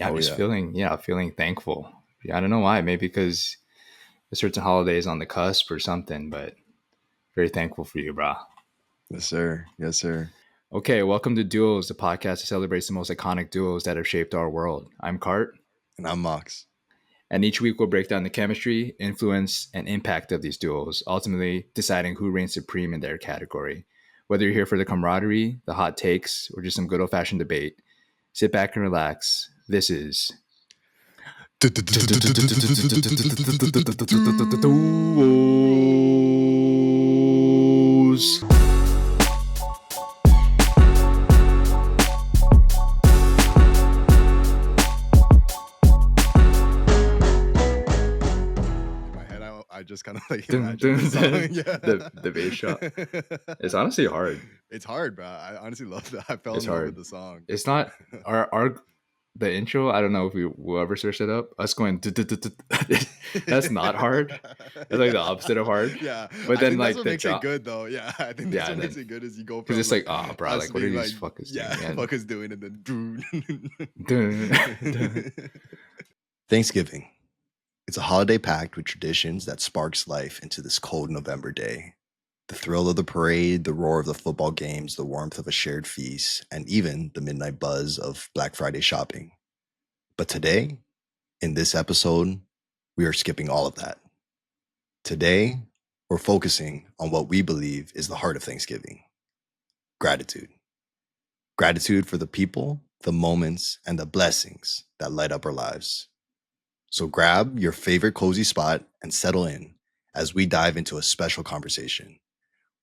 yeah, I'm Oh just yeah. feeling thankful. Yeah, I don't know why. Maybe because a certain holiday is on the cusp or something, but very thankful for you, brah. Yes, sir. Yes, sir. Okay, welcome to Duos, the podcast that celebrates the most iconic duos that have shaped our world. I'm Cart, And I'm Mox. and each week we'll break down the chemistry, influence, and impact of these duos, ultimately deciding who reigns supreme in their category. Whether you're here for the camaraderie, the hot takes, or just some good old fashioned debate, sit back and relax. This is Duos. In my head, I just kind of like Dun, imagine dun, the dun. song. Yeah. The bass shot. It's honestly hard. It's hard, bro. I honestly love that. I fell It's in love with hard. the song. It's not our the intro. I don't know if we will ever search it up. Us going that's not hard. That's like the Yeah. opposite of hard. Yeah. But I then think that's like what the makes it drop, good though. Yeah. I think that's yeah, what and makes then it good is you go because from it's like, like oh, bro, us like what are being these like, fuckers yeah, doing? And fuck is doing and dun, dun. then Thanksgiving. It's a holiday packed with traditions that sparks life into this cold November day. The thrill of the parade, the roar of the football games, the warmth of a shared feast, and even the midnight buzz of Black Friday shopping. But today, in this episode, we are skipping all of that. Today, we're focusing on what we believe is the heart of Thanksgiving: gratitude. Gratitude for the people, the moments, and the blessings that light up our lives. So grab your favorite cozy spot and settle in as we dive into a special conversation.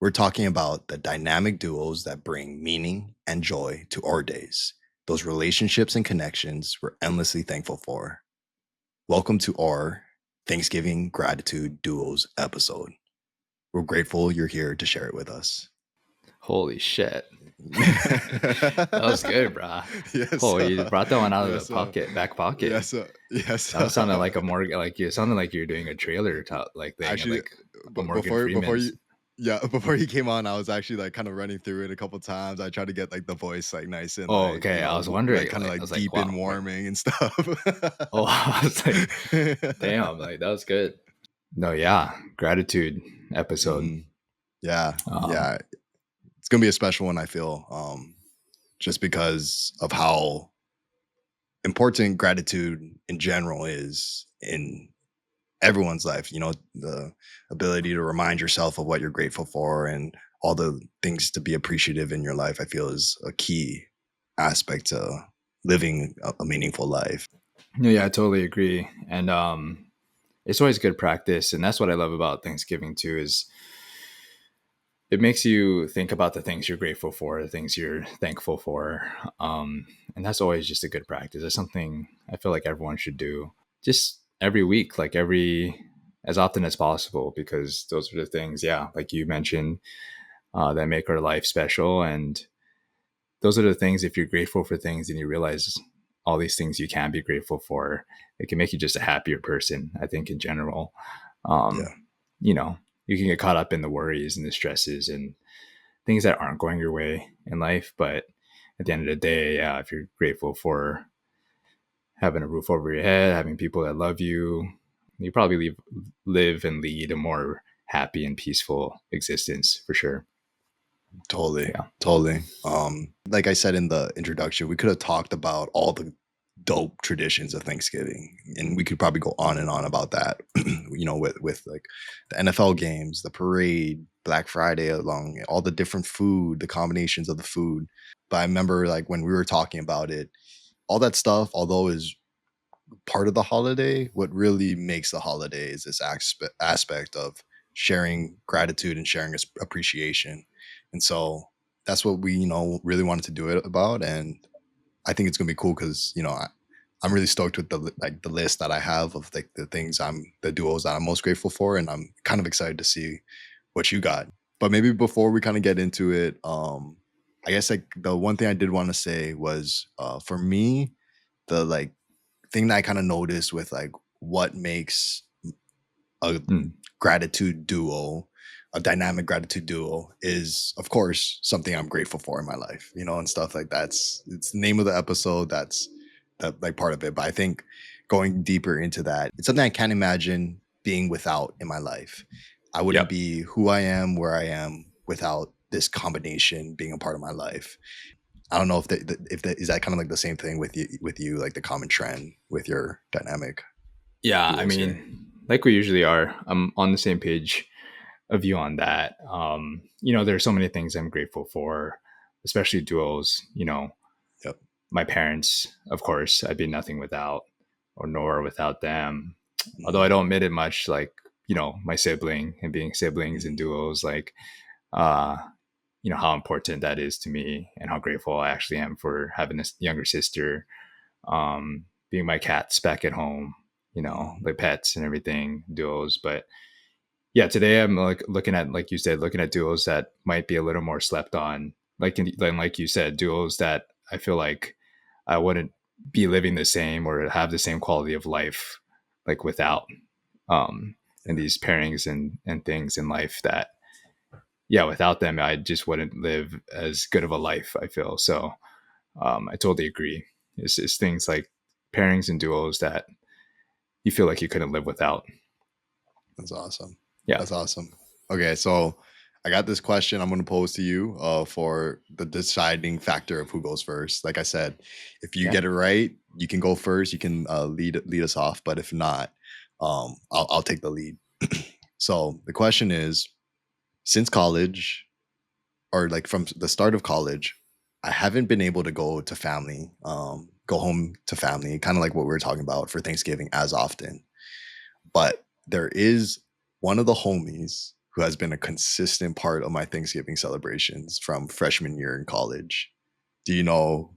We're talking about the dynamic duos that bring meaning and joy to our days, those relationships and connections we're endlessly thankful for. Welcome to our Thanksgiving Gratitude Duos episode. We're grateful you're here to share it with us. Holy shit. That was good, brah. Yes. Oh, you brought that one out of the Yes. back pocket. Yes. Yes. That sounded like a more like you sounded like you're doing a trailer like thing, Actually, like a Morgan before you Freeman's. yeah, before you came on, I was actually like kind of running through it a couple times. I tried to get like the voice like nice and Oh, like, okay. I was like wondering, kind of like, I like was like, deep and wow, what? warming and stuff. Oh, I was like, damn, like that was good. No, yeah, gratitude episode. Mhm. Yeah. Um, Yeah. It's gonna be a special one, I feel. Just because of how important gratitude in general is in everyone's life. The ability to remind yourself of what you're grateful for and all the things to be appreciative in your life, I feel, is a key aspect to living a meaningful life. no, yeah, I totally agree. And it's always good practice, and that's what I love about Thanksgiving too. Is it makes you think about the things you're grateful for, the things you're thankful for, and that's always just a good practice. It's something I feel like everyone should do just every week, like every as often as possible, because those are the things, yeah, like you mentioned, that make our life special. And those are the things, if you're grateful for things and you realize all these things you can be grateful for, it can make you just a happier person, I think, in general. Yeah, um, you know, you can get caught up in the worries and the stresses and things that aren't going your way in life, but at the end of the day, yeah, if you're grateful for having a roof over your head, having people that love you, you probably live and lead a more happy and peaceful existence for sure. totally. Yeah. Totally. Like I said in the introduction, we could have talked about all the dope traditions of Thanksgiving, and we could probably go on and on about that. With like the NFL games, the parade, Black Friday, along all the different food, the combinations of the food. But I remember like when we were talking about it, all that stuff, although is part of the holiday, what really makes the holiday is this aspect of sharing gratitude and sharing appreciation. And so that's what we, really wanted to do it about. And I think it's gonna be cool because I'm really stoked with the list that I have of like the duos that I'm most grateful for, and I'm kind of excited to see what you got. But maybe before we kind of get into it, I guess like the one thing I did want to say was, for me, the like thing that I kind of noticed with like what makes a Mm. gratitude duo, a dynamic gratitude duo, is of course something I'm grateful for in my life, and stuff like that's it's the name of the episode. That's that like part of it. But I think going deeper into that, it's something I can't imagine being without in my life. I wouldn't Yep. be who I am, where I am, without this combination being a part of my life. I don't know if that is that kind of like the same thing with you, like the common trend with your dynamic Yeah, I duos here. mean, like we usually are. I'm on the same page of you on that. There's so many things I'm grateful for, especially duos. Yep. My parents, of course, I'd be nothing without, or nor without them. Although I Mm, don't admit it much, like, my sibling and being siblings and mm, duos, like, uh, how important that is to me and how grateful I actually am for having a younger sister, being my cats back at home, mm, the pets and everything, duos. But yeah, today I'm like looking at, like you said, looking at duos that might be a little more slept on. Like you said, duos that I feel like I wouldn't be living the same or have the same quality of life like without. And yeah, these pairings and things in life that, yeah, without them I just wouldn't live as good of a life, I feel. So I totally agree. It's things like pairings and duos that you feel like you couldn't live without. that's awesome. Yeah. That's awesome. Okay, so I got this question I'm going to pose to you for the deciding factor of who goes first. Like I said, if you Okay. get it right, you can go first. You can lead us off. But if not, I'll take the lead. So the question is, since college, or like from the start of college, I haven't been able to go home to family, kind of like what we were talking about for Thanksgiving as often. But there is one of the homies who has been a consistent part of my Thanksgiving celebrations from freshman year in college. Do you know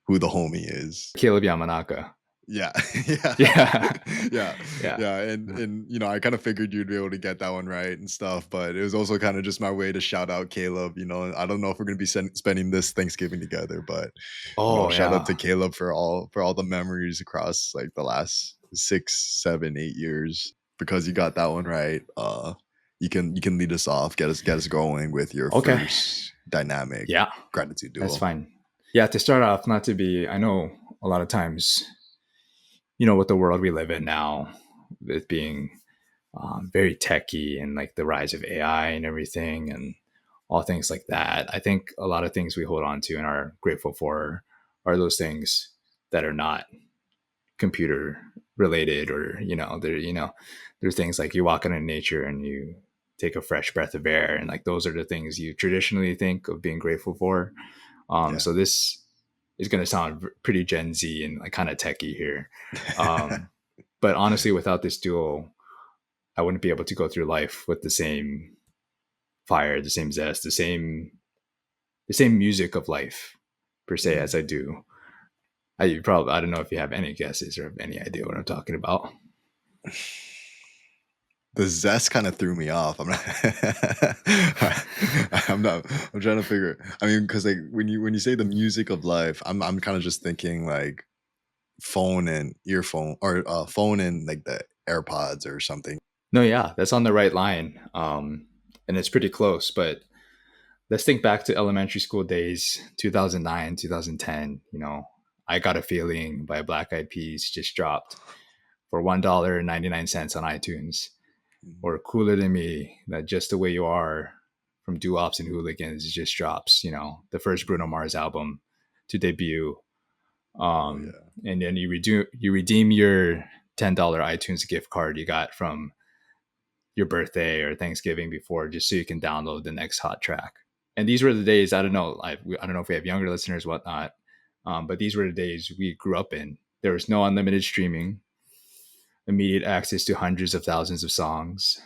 who the homie is? Caleb Yamanaka. Yeah. Yeah. Yeah. Yeah. Yeah. Yeah. And I kind of figured you'd be able to get that one right and stuff, but it was also kind of just my way to shout out Caleb. I don't know if we're gonna be spending this Thanksgiving together, but Oh shout out yeah. to Caleb for all the memories across like the last 6, 7, 8 years. Because you got that one right. You can lead us off, get us going with your Okay. first dynamic Yeah, gratitude that's duo. fine. Yeah, to start off, not to be, I know a lot of times, with the world we live in now, with being very techy and like the rise of AI and everything and all things like that. I think a lot of things we hold on to and are grateful for are those things that are not computer related, or there's things like you walk out in nature and you take a fresh breath of air, and like those are the things you traditionally think of being grateful for. Yeah. So this is going to sound pretty Gen Z and like kind of techy here. Um, but honestly, without this duo, I wouldn't be able to go through life with the same fire, the same zest, the same music of life per se Mm. as I do. I don't know if you have any guesses or have any idea what I'm talking about. The zest kind of threw me off. I'm not. I'm not. I'm trying to figure. I mean, because like when you say the music of life, I'm kind of just thinking like phone and earphone, or phone and like the AirPods or something. No, yeah, that's on the right line. And it's pretty close, but let's think back to elementary school days, 2009, 2010. I Got a Feeling by Black Eyed Peas just dropped for $1.99 on iTunes. Mhm. Or Cooler Than Me, that Just the Way You Are from Doo-Wops and Hooligans just drops, the first Bruno Mars album to debut. Oh Um, yeah. and then you redeem your $10 iTunes gift card you got from your birthday or Thanksgiving before, just so you can download the next hot track. And these were the days, I don't know, I don't know if we have younger listeners, whatnot, but these were the days we grew up in. There was no unlimited streaming, immediate access to hundreds of thousands of songs,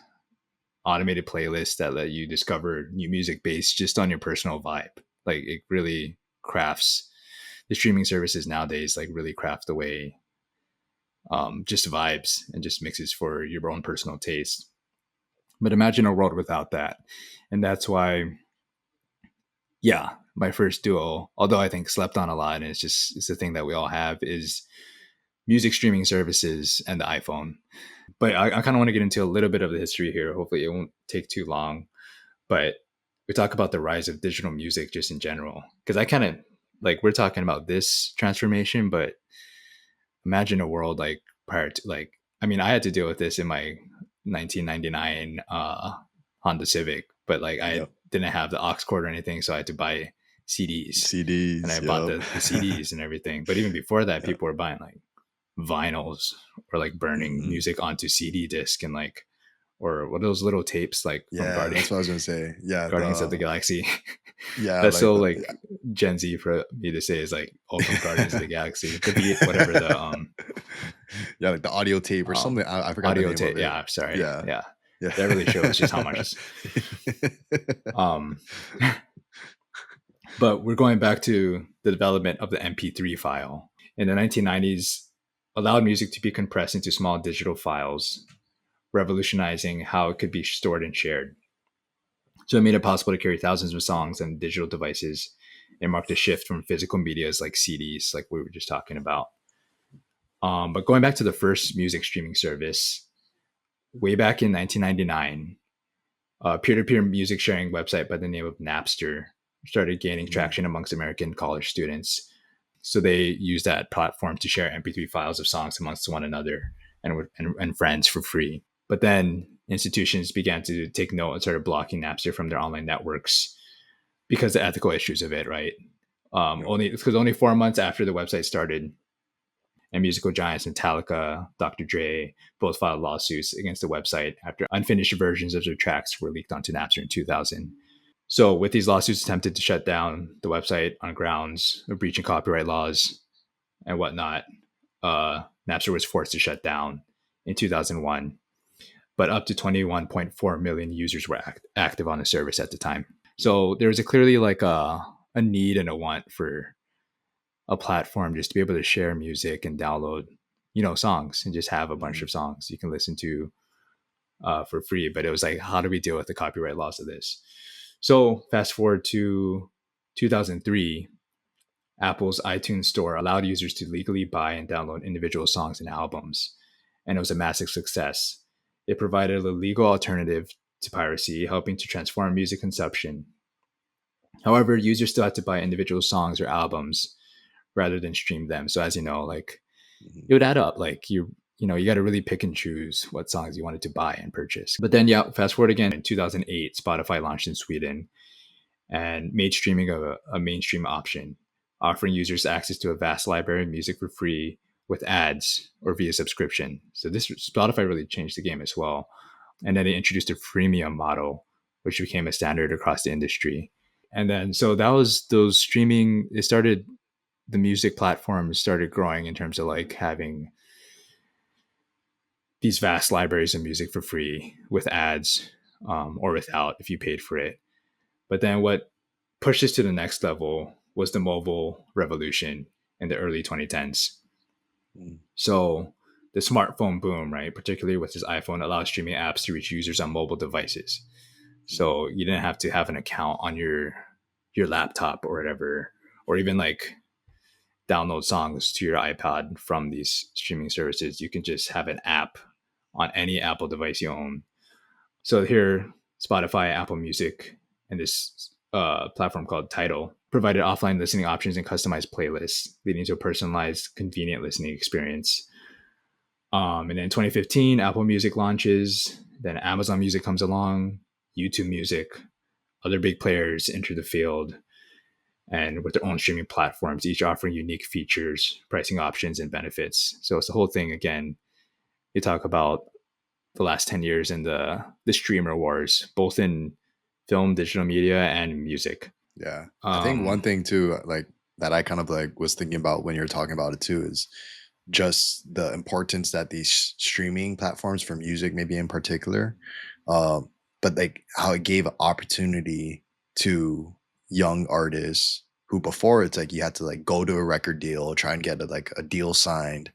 automated playlists that let you discover new music based just on your personal vibe. Like it really crafts the streaming services nowadays, like really craft the way, just vibes and just mixes for your own personal taste. But imagine a world without that. And that's why, yeah, my first duo, although I think slept on a lot, and it's the thing that we all have, is music streaming services and the iPhone. But I kind of want to get into a little bit of the history here. Hopefully it won't take too long. But we talk about the rise of digital music just in general, because I kind of, like, we're talking about this transformation, but imagine a world like prior to like, I mean, I had to deal with this in my 1999 Honda Civic, but like I Yep. didn't have the aux cord or anything, so I had to buy CDs, and I CDs. bought Yep. the CDs and everything. But even before that, Yep. people were buying like vinyls or like burning Mhm. music onto CD disc and like, or what are those little tapes like from Yeah, that's what I was gonna say. Yeah, Guardians of the the Galaxy. yeah, That's like so the like yeah. Gen Z for me to say is like, oh, from Guardians of the Galaxy, the beat, whatever the Yeah, like the audio tape or um something. I forgot the audio name tape. of it. Yeah, sorry. Yeah. Yeah, Yeah. that really shows just how much is. Um, but we're going back to the development of the MP3 file in the 1990s. Allowed music to be compressed into small digital files, revolutionizing how it could be stored and shared. So it made it possible to carry thousands of songs on digital devices. It marked a shift from physical medias like CDs, like we were just talking about. But going back to the first music streaming service, way back in 1999, a peer-to-peer music sharing website by the name of Napster started gaining Mhm. traction amongst American college students. So they used that platform to share MP3 files of songs amongst one another and friends for free. But then institutions began to take note and started blocking Napster from their online networks because of the ethical issues of it, right? Yep. Only because only 4 months after the website started, and musical giants Metallica, Dr. Dre both filed lawsuits against the website after unfinished versions of their tracks were leaked onto Napster in 2000. So, with these lawsuits attempted to shut down the website on grounds of breaching copyright laws and whatnot, Napster was forced to shut down in 2001. But up to 21.4 million users were active on the service at the time. So there was a clearly like a need and a want for a platform just to be able to share music and download, songs and just have a bunch Mhm. of songs you can listen to for free. But it was like, how do we deal with the copyright laws of this? So fast forward to 2003, Apple's iTunes Store allowed users to legally buy and download individual songs and albums, and it was a massive success. It provided a legal alternative to piracy, helping to transform music consumption. However, users still had to buy individual songs or albums rather than stream them. So as you know, like Mhm. it would add up. Like you got to really pick and choose what songs you wanted to buy and purchase. But then, yeah, fast forward again in 2008, Spotify launched in Sweden and made streaming a mainstream option, offering users access to a vast library of music for free with ads or via subscription. So this Spotify really changed the game as well. And then they introduced a freemium model, which became a standard across the industry. And then so that was those streaming. It started the music platforms started growing in terms of like having these vast libraries of music for free with ads or without if you paid for it. But then what pushed us to the next level was the mobile revolution in the early 2010s. Mhm. So the smartphone boom, right, particularly with this iPhone, allowed streaming apps to reach users on mobile devices. Mhm. So you didn't have to have an account on your laptop or whatever, or even like download songs to your iPod from these streaming services. You can just have an app on any Apple device you own. So here, Spotify, Apple Music, and this platform called Tidal provided offline listening options and customized playlists, leading to a personalized, convenient listening experience. And then in 2015, Apple Music launches. Then Amazon Music comes along, YouTube Music, other big players enter the field, and with their own streaming platforms, each offering unique features, pricing options, and benefits. So it's the whole thing again. You talk about the last 10 years in the streamer wars, both in film, digital media, and music. Yeah. I think one Um, thing too, like that I kind of like was thinking about when you're talking about it too is just the importance that these streaming platforms for music, maybe in particular, um, but like how it gave opportunity to young artists who before it's like you had to like go to a record deal, try and get a deal signed,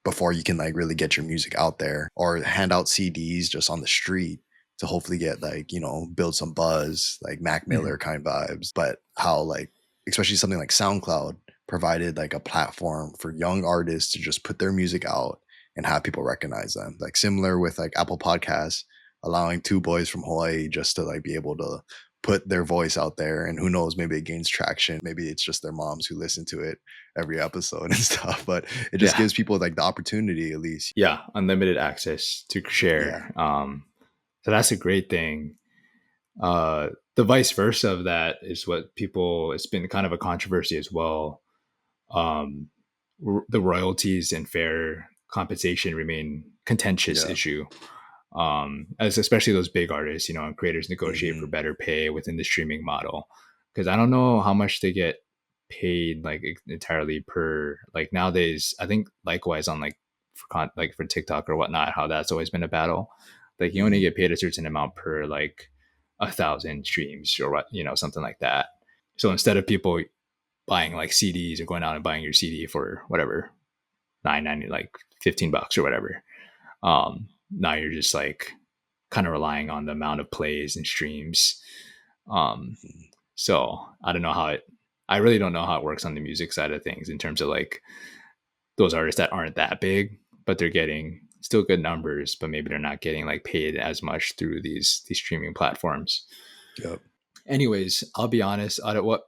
before you can like really get your music out there or hand out CDs just on the street to hopefully get like, build some buzz, like Mac mhm. Miller kind vibes. But how like, especially something like SoundCloud provided like a platform for young artists to just put their music out and have people recognize them. Like similar with like Apple Podcasts, allowing two boys from Hawaii just to like be able to put their voice out there, and who knows, maybe it gains traction. Maybe it's just their moms who listen to it every episode and stuff, but it just Yeah. gives people like the opportunity at least. Yeah. Unlimited access to Yeah. share. So that's a great thing. The vice versa of that is what people, it's been kind of a controversy as well. Um, the royalties and fair compensation remain contentious Yeah. issue. As especially those big artists, and creators negotiate for Hmm. better pay within the streaming model. Because I don't know how much they get paid like entirely per, like nowadays. I think likewise on like like for TikTok or whatnot, how that's always been a battle. Like you only Hmm. get paid a certain amount per like 1,000 streams or what, something like that. So instead of people buying like CDs or going out and buying your CD for whatever 9.90, like $15 or whatever, now you're just like kind of relying on the amount of plays and streams. Um, so I don't know how it. I really don't know how it works on the music side of things in terms of like those artists that aren't that big, but they're getting still good numbers, but maybe they're not getting like paid as much through these streaming platforms. Yep. Anyways, I'll be honest. Out of what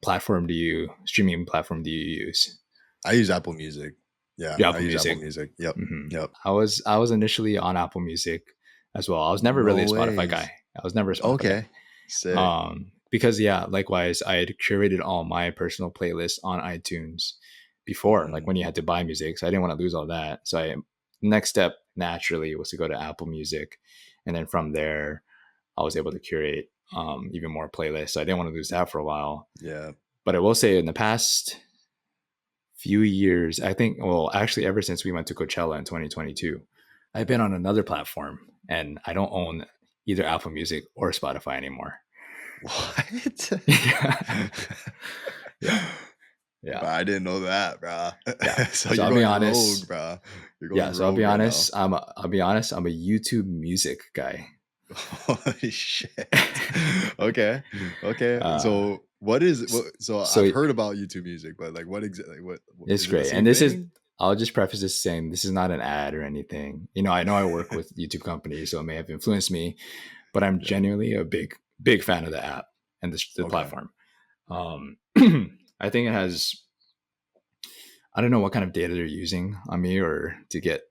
platform do you streaming platform do you use? I use Apple Music. Yeah, Your I Apple use Apple Music. Music. Yep. Hmm. Yep. I was initially on Apple Music as well. I was never really a No Spotify ways. guy. I was never a Spotify guy. Okay. Sick. Because yeah, likewise, I had curated all my personal playlists on iTunes before, like Hmm. when you had to buy music. So I didn't want to lose all that. So next step naturally was to go to Apple Music, and then from there, I was able to curate even more playlists. So I didn't want to lose that for a while. Yeah. But I will say, in the past few years, I think, well, actually, ever since we went to Coachella in 2022, I've been on another platform, and I don't own either Apple Music or Spotify anymore. What? Yeah. Yeah. Bro, Yeah. I didn't know that, bro. Yeah. So So you're I'll be going rogue, honest. bro. You're Yeah. going So I'll be rogue right now. honest. I'll be honest. I'm a YouTube Music guy. Holy shit. Okay. Okay. uh, So what is what, so so I've heard about YouTube Music, but like what exactly what it's is it the great. And same this is, thing? I'll just preface this saying this is not an ad or anything. I know I work with YouTube companies, so it may have influenced me, but I'm Yeah. genuinely a big fan of the app and the Okay. platform. Um, I think it has, I don't know what kind of data they're using on me or to get,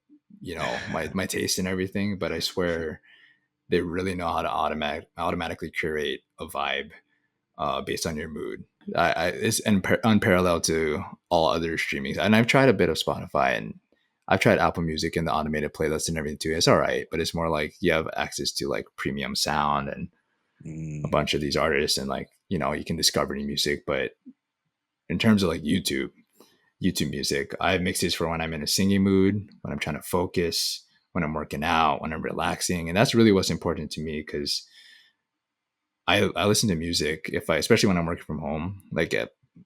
my taste and everything, but I swear they really know how to automatically curate a vibe based on your mood. It's unparalleled to all other streamings. And I've tried a bit of Spotify and I've tried Apple Music and the automated playlist and everything too. It's all right, but it's more like you have access to like premium sound and a Mm, bunch of these artists and like, you can discover new music. But in terms of like YouTube Music, I have mixes for when I'm in a singing mood, when I'm trying to focus, when I'm working out, when I'm relaxing. And that's really what's important to me because I listen to music if especially when I'm working from home, like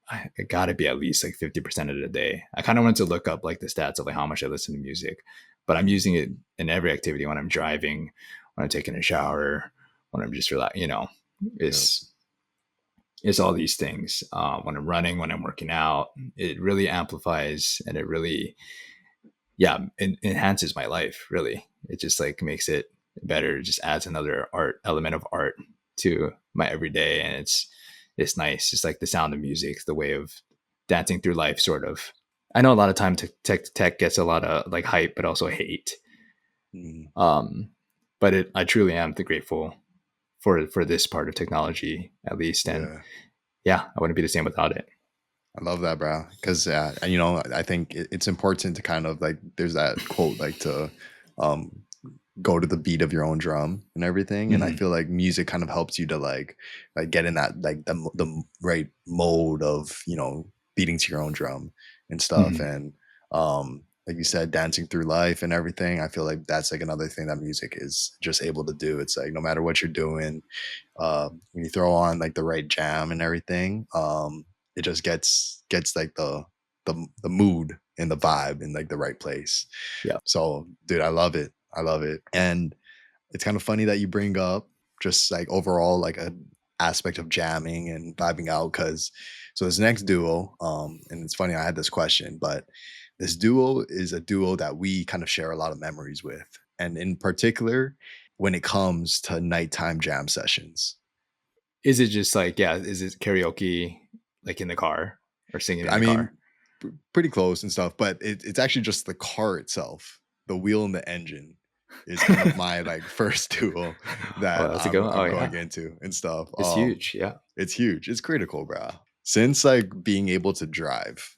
I gotta be at least like 50% of the day. I kind of want to look up like the stats of like how much I listen to music, but I'm using it in every activity when I'm driving, when I'm taking a shower, when I'm just relaxing, yeah. it's, it's all these things. When I'm running, when I'm working out, it really amplifies and it really, yeah, it enhances my life. Really, it just like makes it better. It just adds another art element of art to my everyday, and it's nice. It's like the sound of music, the way of dancing through life, sort of. I know a lot of time tech gets a lot of like hype, but also hate. Mm, Um, but I truly am grateful for this part of technology at least, and yeah. yeah, I wouldn't be the same without it. I love that, bro. Because I think it's important to kind of like there's that quote like to um go to the beat of your own drum and everything. And I Hmm. feel like music kind of helps you to like get in that like the right mode of beating to your own drum and stuff. Hmm. And like you said, dancing through life and everything. I feel like that's like another thing that music is just able to do. It's like no matter what you're doing, when you throw on like the right jam and everything, it just gets like the mood and the vibe in like the right place. Yeah. So, dude, I love it. I love it. And it's kind of funny that you bring up just like overall like a aspect of jamming and vibing out because so this next duo, and it's funny I had this question, but this duo is a duo that we kind of share a lot of memories with. And in particular, when it comes to nighttime jam sessions. Is it just like, yeah, is it karaoke like in the car or singing in I the mean, car? pretty close and stuff, but it's actually just the car itself, the wheel and the engine is kind of my like first tool Oh, that that's a good one. Oh I'm going yeah. into and stuff. It's huge. Yeah. It's huge. It's critical, bro. Since like being able to drive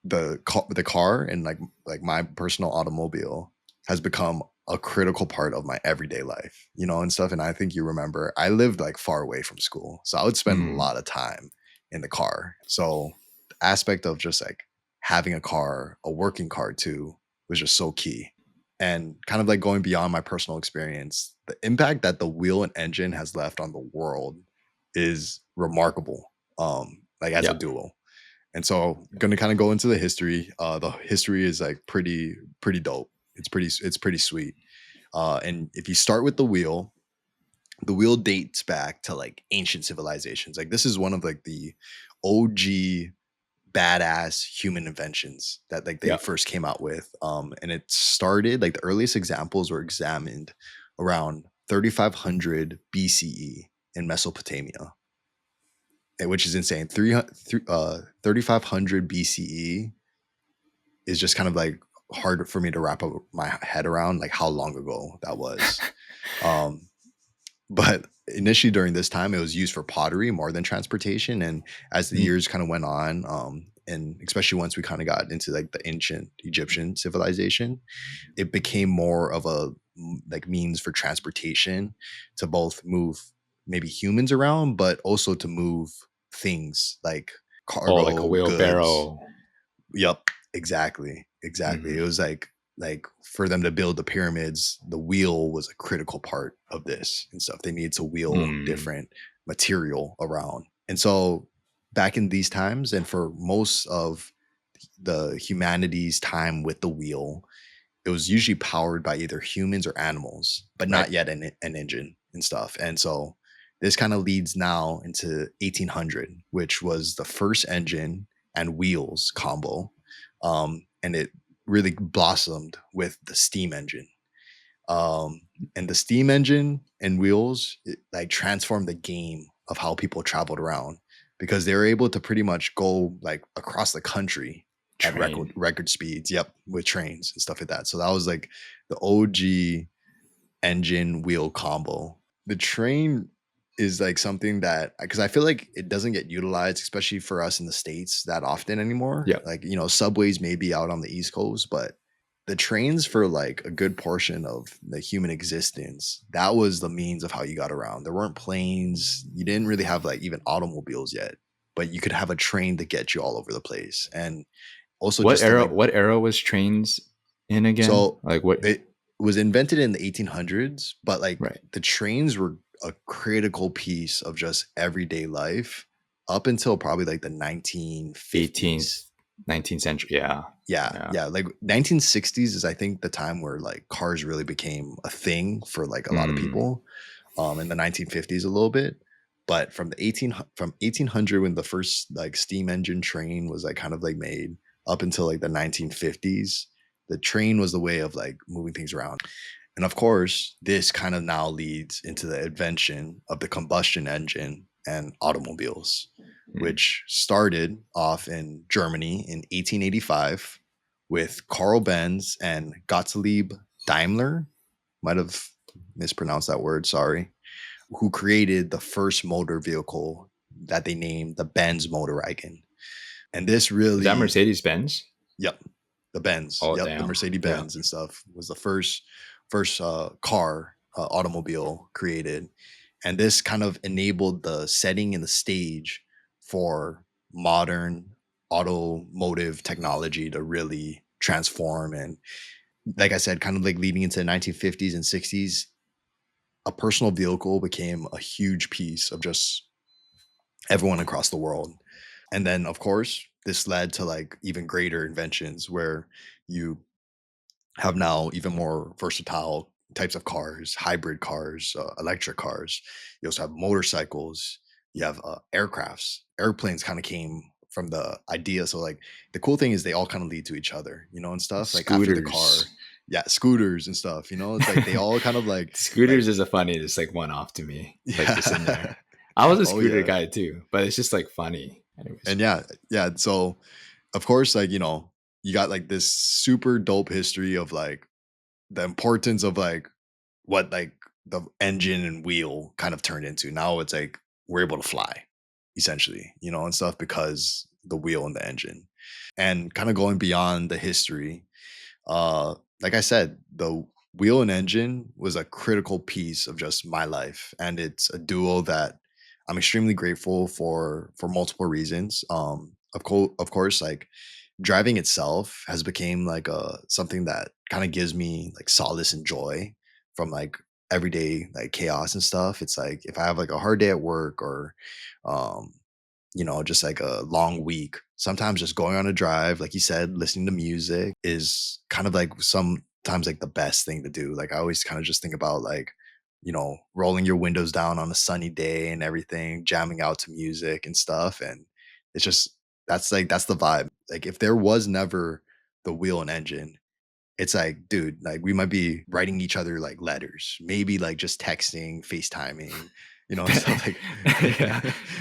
the car and like my personal automobile has become a critical part of my everyday life, you know, and stuff. And I think you remember I lived like far away from school, so I would spend a Mhm. lot of time in the car. So the aspect of just like having a car, a working car too, was just so key. And kind of like going beyond my personal experience, the impact that the wheel and engine has left on the world is remarkable. Like as a Yeah. duo, and so gonna kind of go into the history. The history is like pretty dope. It's pretty sweet. And if you start with the wheel dates back to like ancient civilizations. Like this is one of like the OG badass human inventions that like they Yeah. first came out with. And it started like the earliest examples were examined around 3500 BCE in Mesopotamia, which is insane. 3500 BCE is just kind of like hard for me to wrap up my head around like how long ago that was. Um, but initially during this time, it was used for pottery more than transportation. And as the Mm. years kind of went on, and especially once we kind of got into like the ancient Egyptian civilization, it became more of a like means for transportation to both move maybe humans around, but also to move things like Oh, like a cargo goods. wheelbarrow. Yep, exactly. It Mhm. was like for them to build the pyramids, the wheel was a critical part of this and stuff. They needed to wheel Mm. different material around. And so back in these times and for most of the humanity's time with the wheel, it was usually powered by either humans or animals, but Right. not yet an engine and stuff. And so this kind of leads now into 1800, which was the first engine and wheels combo. And it really blossomed with the steam engine. Um, and the steam engine and wheels like transformed the game of how people traveled around because they were able to pretty much go like across the country at record Train. record speeds. Yep, with trains and stuff like that. So that was like the OG engine wheel combo. The train is like something that because I feel like it doesn't get utilized, especially for us in the States that often anymore. Yeah. Like, you know, subways may be out on the East Coast, but the trains for like a good portion of the human existence, that was the means of how you got around. There weren't planes. You didn't really have like even automobiles yet, but you could have a train to get you all over the place. And also What just to era like what era was trains in again? so Like what? it was invented in the 1800s, but like Right. the trains were a critical piece of just everyday life up until probably like the 18th, 1950s. 19th century. Yeah. Yeah, Yeah. yeah, like 1960s is I think the time where like cars really became a thing for like a lot of Mm. people. In the 1950s a little bit, but from 1800 when the first like steam engine train was like kind of like made up until like the 1950s, the train was the way of like moving things around. And of course, this kind of now leads into the invention of the combustion engine and automobiles, Mm. which started off in Germany in 1885 with Carl Benz and Gottlieb Daimler. Might have mispronounced that word, sorry, who created the first motor vehicle that they named the Benz Motorwagen. And this Is that really, Mercedes Benz? yep, the Benz, Oh yep, the damn. Mercedes Yeah. Benz and stuff was the first car automobile created, and this kind of enabled the setting and the stage for modern automotive technology to really transform. And like I said, kind of like leading into the 1950s and 60s, a personal vehicle became a huge piece of just everyone across the world. And then, of course, this led to like even greater inventions where you have now even more versatile types of cars, hybrid cars, electric cars. You also have motorcycles. You have aircrafts. Airplanes kind of came from the idea. So like the cool thing is they all kind of lead to each other, you know, and stuff. Like after the car, Scooters. yeah, scooters and stuff. It's like they all kind of like Scooters is a funny, just like one off to me, like just in yeah. there. I was a Oh scooter yeah. guy too, but it's just like funny. Anyways, And yeah. So of course, like, you got like this super dope history of like the importance of like what like the engine and wheel kind of turned into. Now it's like we're able to fly, essentially, and stuff because the wheel and the engine. And kind of going beyond the history, uh, like I said, the wheel and engine was a critical piece of just my life, and it's a duo that I'm extremely grateful for multiple reasons. Of course, like driving itself has become like a something that kind of gives me like solace and joy from like everyday like chaos and stuff. It's like if I have like a hard day at work or um just like a long week, sometimes just going on a drive, like you said, listening to music is kind of like sometimes like the best thing to do. Like I always kind of just think about like, rolling your windows down on a sunny day and everything, jamming out to music and stuff. And it's just, that's the vibe. Like if there was never the wheel and engine, it's like, dude, like we might be writing each other like letters, maybe like just texting, FaceTiming, and stuff like yeah.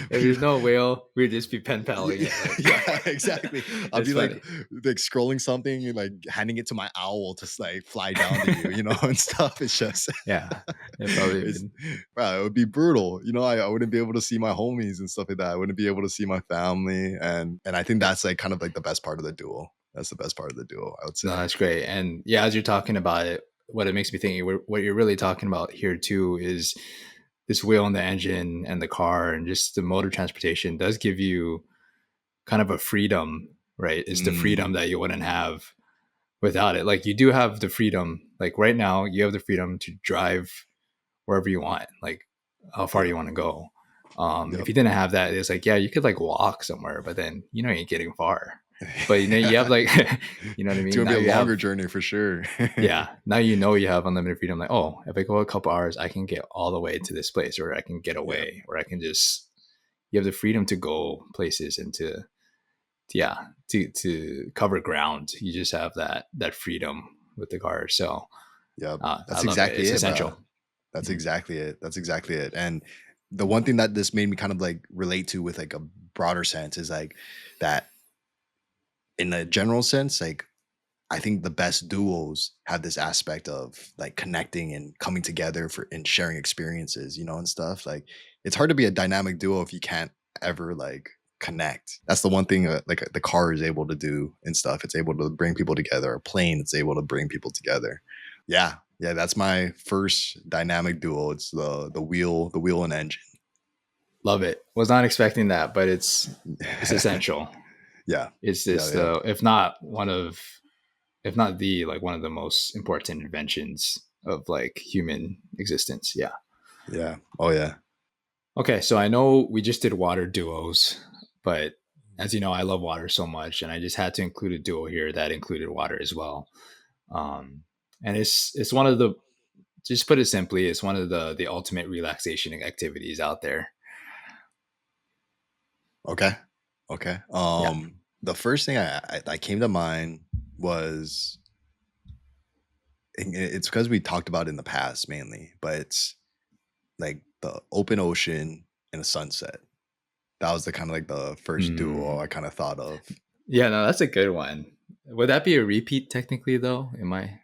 If there's no whale, we'd just be pen paling yeah, it. Like, yeah, exactly. I'll it's be like funny. scrolling something and like handing it to my owl to like fly down to you, and stuff. It's just Yeah, it probably it's would. wow, it would be brutal. I wouldn't be able to see my homies and stuff like that. I wouldn't be able to see my family. And I think that's like kind of like the best part of the duel. That's the best part of the duel, I would No, say. that's great. And yeah, as you're talking about it, what it makes me think, what you're really talking about here too is this wheel and the engine and the car and just the motor transportation does give you kind of a freedom, right? It's the freedom Mm, that you wouldn't have without it. Like you do have the freedom, like right now, you have the freedom to drive wherever you want, like how far you yep, want to go. If yep. you didn't have that, it's like, yeah, you could like walk somewhere, but then you ain't getting far. But you have like, you know what I It's mean? gonna Now be a you have, longer journey for sure. yeah, now you have unlimited freedom. Like, oh, if I go a couple hours, I can get all the way to this place, or I can get Yeah. away, or I can just, you have the freedom to go places and to, yeah, to cover ground. You just have that freedom with the car. So Yep. I That's love it. exactly It's it, bro. essential. That's Mhm. exactly it. That's exactly it. And the one thing that this made me kind of like relate to with like a broader sense is like that in a general sense, like I think the best duos have this aspect of like connecting and coming together for and sharing experiences, and stuff. Like it's hard to be a dynamic duo if you can't ever like connect. That's the one thing like the car is able to do and stuff. It's able to bring people together. A plane, it's able to bring people together. Yeah, yeah. That's my first dynamic duo. It's the wheel and engine. Love it. Was not expecting that, but it's essential. Yeah, It's yeah, this yeah, if not one of, if not the, like one of the most important inventions of like human existence. Yeah. yeah. Oh yeah. Okay, so I know we just did water duos, but as you know, I love water so much, and I just had to include a duo here that included water as well. Um, and it's one of the, just put it simply, it's one of the ultimate relaxation activities out there. Okay. Okay. Yeah. The first thing that came to mind was and it's because we talked about it in the past mainly, but it's like the open ocean and a sunset. That was the kind of like the first duo Hmm. I kind of thought of. Yeah, no, that's a good one. Would that be a repeat technically though? Am I?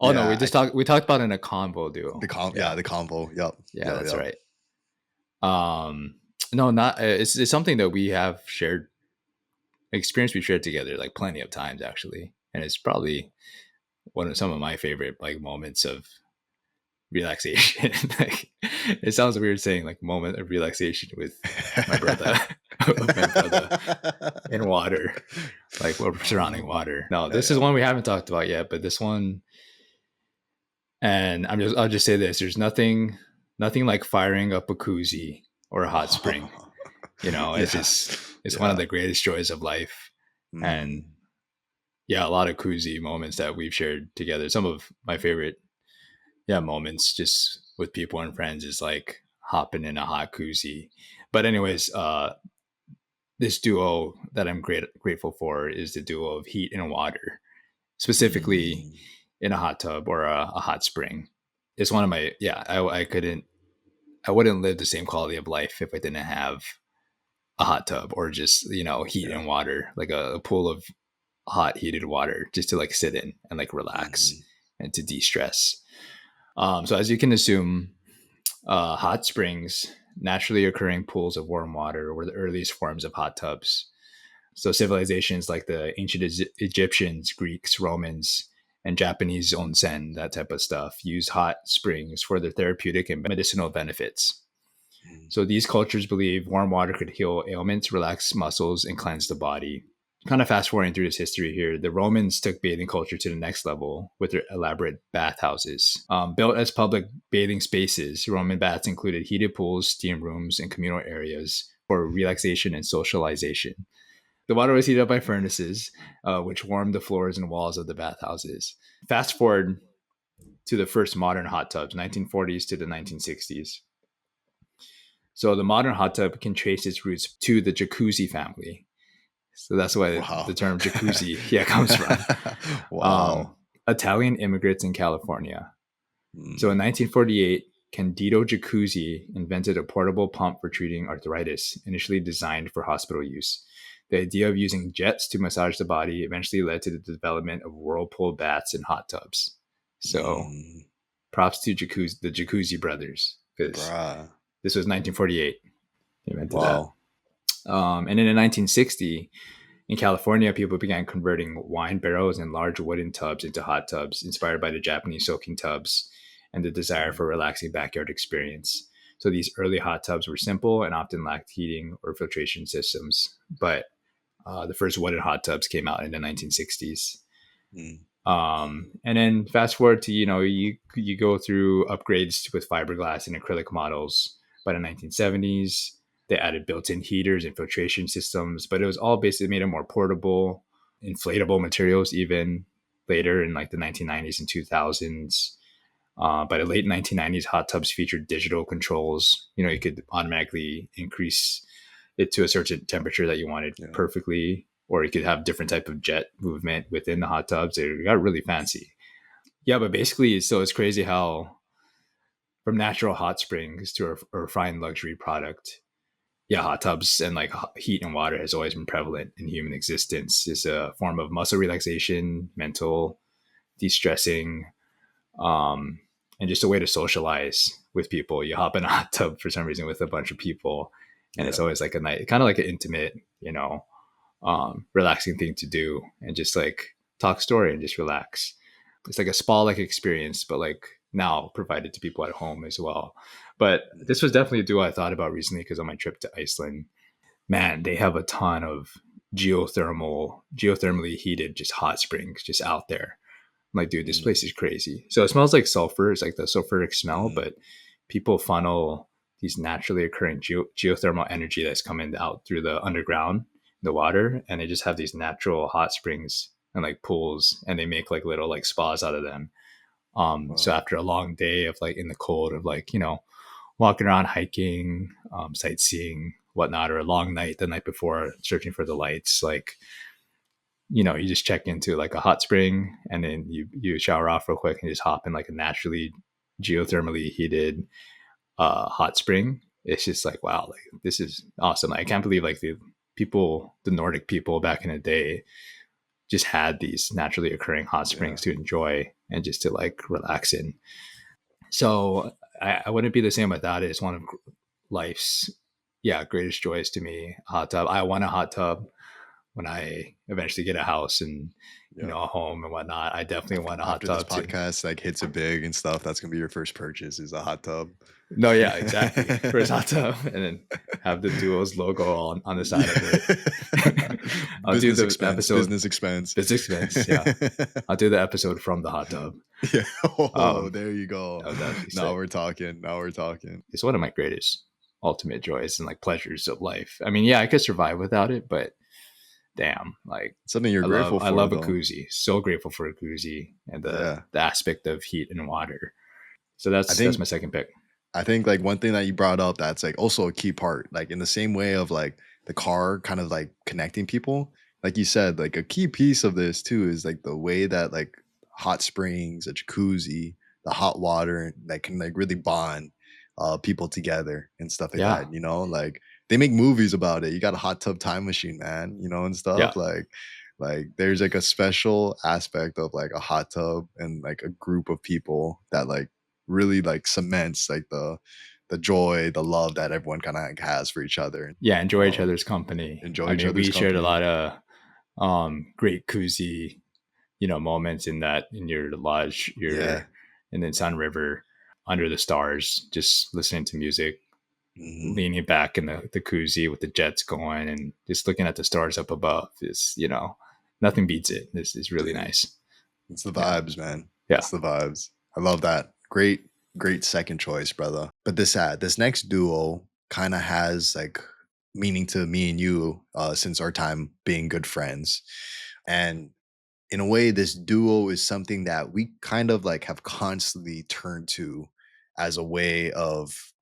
Oh no, Yeah, we talked about it in a combo duo. yeah, Yeah. the combo. Yep, Yeah, yep, that's yep. right. Um no, not it's something that we have shared, experience we've shared together like plenty of times actually. And it's probably one of some of my favorite like moments of relaxation. Like it sounds weird saying like moment of relaxation with my brother, with my brother in water, like we're surrounding Oh, water. No, yeah, this is yeah. one we haven't talked about yet, but this one, and I'll just say this: there's nothing like firing up a koozie or a hot spring. It's Yeah, just it's one of yeah. the greatest joys of life, and Mm, yeah, a lot of koozie moments that we've shared together. Some of my favorite, yeah, moments just with people and friends is like hopping in a hot koozie. But anyways, this duo that I'm grateful for is the duo of heat and water. Specifically, mm. in a hot tub or a hot spring. It's one of my, yeah, I wouldn't live the same quality of life if I didn't have a hot tub or just, heat Yeah. and water, like a pool of hot heated water just to like sit in and like relax Mhm. and to de-stress. So as you can assume, hot springs, naturally occurring pools of warm water, were the earliest forms of hot tubs. So civilizations like the ancient Egyptians, Greeks, Romans, and Japanese onsen, that type of stuff, use hot springs for their therapeutic and medicinal benefits. Mhm. So these cultures believe warm water could heal ailments, relax muscles, and cleanse the body. Kind of fast forwarding through this history here, the Romans took bathing culture to the next level with their elaborate bathhouses. Built as public bathing spaces, Roman baths included heated pools, steam rooms, and communal areas for relaxation and socialization. The water was heated up by furnaces, which warmed the floors and walls of the bathhouses. Fast forward to the first modern hot tubs, 1940s to the 1960s. So the modern hot tub can trace its roots to the jacuzzi family. So that's why the Wow. term jacuzzi, yeah, comes from. Wow. Italian immigrants in California. So in Mm. 1948, Candido Jacuzzi invented a portable pump for treating arthritis, initially designed for hospital use. The idea of using jets to massage the body eventually led to the development of whirlpool baths and hot tubs. So Mm. props to the Jacuzzi brothers, because Bruh. this was 1948. They invented that. Wow. And in 1960, in California, people began converting wine barrels and large wooden tubs into hot tubs, inspired by the Japanese soaking tubs and the desire Mhm. for a relaxing backyard experience. So these early hot tubs were simple and often lacked heating or filtration systems. But the first wooden hot tubs came out in the 1960s. Mm. And then fast forward to, you go through upgrades with fiberglass and acrylic models by the 1970s. They added built-in heaters and filtration systems, but it was all basically made it more portable, inflatable materials even later in like the 1990s and 2000s. By the late 1990s, hot tubs featured digital controls. You could automatically increase it to a certain temperature that you wanted Yeah. perfectly, or you could have different type of jet movement within the hot tubs. They got really fancy. Yeah, but basically, so it's crazy how from natural hot springs to a refined luxury product, yeah, hot tubs and like heat and water has always been prevalent in human existence. It's a form of muscle relaxation, mental de-stressing, um, and just a way to socialize with people. You hop in a hot tub for some reason with a bunch of people, and it's Yeah. always like a night, kind of like an intimate, relaxing thing to do, and just like talk story and just relax. It's like a spa like experience, but like now provided to people at home as well. But this Mhm. was definitely a duo I thought about recently because on my trip to Iceland, man, they have a ton of geothermally heated just hot springs just out there. I'm like, dude, this place Mm. is crazy. So it smells like sulfur. It's like the sulfuric smell, Mhm. but people funnel these naturally occurring geothermal energy that's coming out through the underground, the water, and they just have these natural hot springs and like pools, and they make like little like spas out of them. So Wow. after a long day of like in the cold of like, walking around hiking, sightseeing, whatnot, or a long night the night before searching for the lights, like, you just check into like a hot spring and then you shower off real quick and just hop in like a naturally geothermally heated hot spring. It's just like, wow, like this is awesome. Like, I can't believe like the Nordic people back in the day just had these naturally occurring hot Yeah. springs to enjoy and just to like relax in. So I wouldn't be the same without it. It's one of life's, yeah, greatest joys to me. A hot tub. I want a hot tub when I eventually get a house and Yeah. a home and whatnot. I definitely want a hot After this tub too. podcast like hits it big and stuff, that's gonna be your first purchase is a hot tub. No, yeah, exactly. First hot tub, and then have the Duos logo on the side of it. I'll do Business the expense. episode. Business expense. Business expense. Yeah, I'll do the episode from the hot tub. Yeah. Oh, Um, there you go. that would definitely be Now sick. we're talking. Now we're talking. It's one of my greatest ultimate joys and like pleasures of life. I mean, yeah, I could survive without it, but damn, like Something you're I love grateful I for, love a though. koozie. So grateful for a koozie and Yeah. the aspect of heat and water. So I that's think my second pick. I think like one thing that you brought up that's like also a key part, like in the same way of like the car kind of like connecting people. Like you said, like a key piece of this too is like the way that like hot springs, a jacuzzi, the hot water that can like really bond people together and stuff like Yeah. that. You know, like they make movies about it. You got a hot tub time machine, man. You know, and Yeah. stuff like there's like a special aspect of like a hot tub and like a group of people that like really like cements like the joy, the love that everyone kind of like has for each other. Yeah. Enjoy each Um, other's company. enjoy I each mean, other's we shared a company. lot of great koozie, moments in your lodge, Yeah. your in the Sun River under the stars, just listening to music, Hmm. leaning back in the koozie with the jets going and just looking at the stars up above is, nothing beats it. This is really Dude, nice. it's the Yeah. vibes, man. Yeah. It's the vibes. I love that. Great, great second choice, brother. But this next duo kind of has like meaning to me and you since our time being good friends. And in a way, this duo is something that we kind of like have constantly turned to as a way of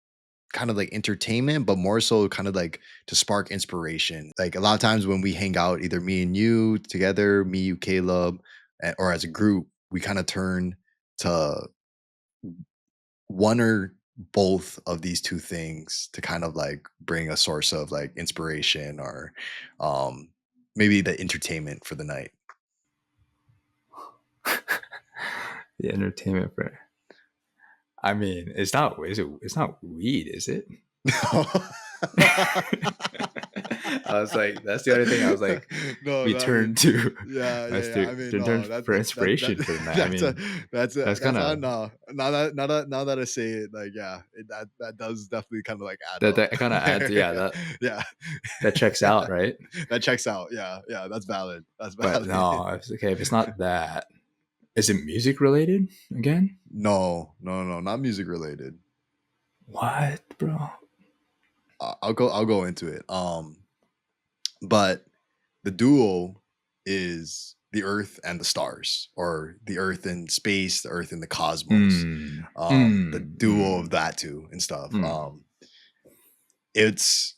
kind of like entertainment, but more so kind of like to spark inspiration. Like a lot of times when we hang out, either me and you together, me, you, Caleb, or as a group, we kind of turn to one or both of these two things to kind of like bring a source of like inspiration or um maybe the entertainment for the night. The entertainment for, I mean, it's not weed, is it? I was like, that's the only thing I was like, No, we no, I mean, turned to yeah, as yeah, yeah. to I mean, to turn no, for inspiration for the night. I that's a mean, that's kind that's of no. Now that I say it, like, yeah, that does definitely kind of like add that up. that kind of adds, yeah, Yeah, that yeah. that checks out, right? That checks out. Yeah, yeah, that's valid. That's But valid. no, okay, if it's not that, is it music related again? No, no, no, not music related. What, bro? I'll go into it. But the duo is the Earth and the stars, or the Earth and space, the Earth and the cosmos. Mm, The mm, duo of mm, that two and stuff. mm. It's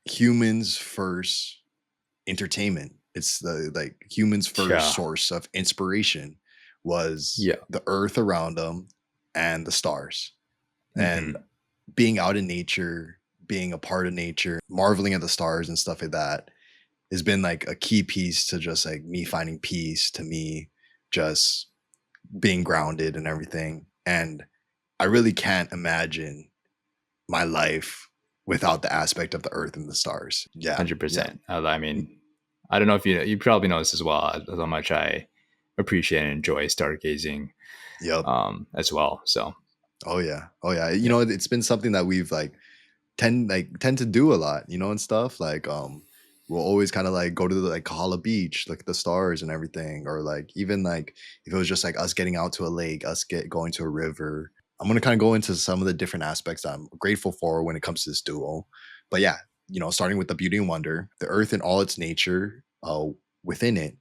humans' first entertainment. It's the like humans' first Yeah, source of inspiration was yeah. the Earth around them and the stars. And Hmm. being out in nature, being a part of nature, marveling at the stars and stuff like that has been like a key piece to just like me finding peace, to me just being grounded and everything. And I really can't imagine my life without the aspect of the earth and the stars. Yeah. Yeah. 100%. I mean, I don't know if you probably know this as well, how much I appreciate and enjoy stargazing Yep. as well. So Oh yeah. Oh yeah. You yeah. know, it's been something that we've like tend to do a lot, you know, and stuff. Like we'll always kind of like go to the like Kahala Beach, look at the stars and everything. Or like even like if it was just like us getting out to a lake, us get going to a river. I'm gonna kind of go into some of the different aspects that I'm grateful for when it comes to this duo. But yeah, you know, starting with the beauty and wonder, the earth in all its nature, within it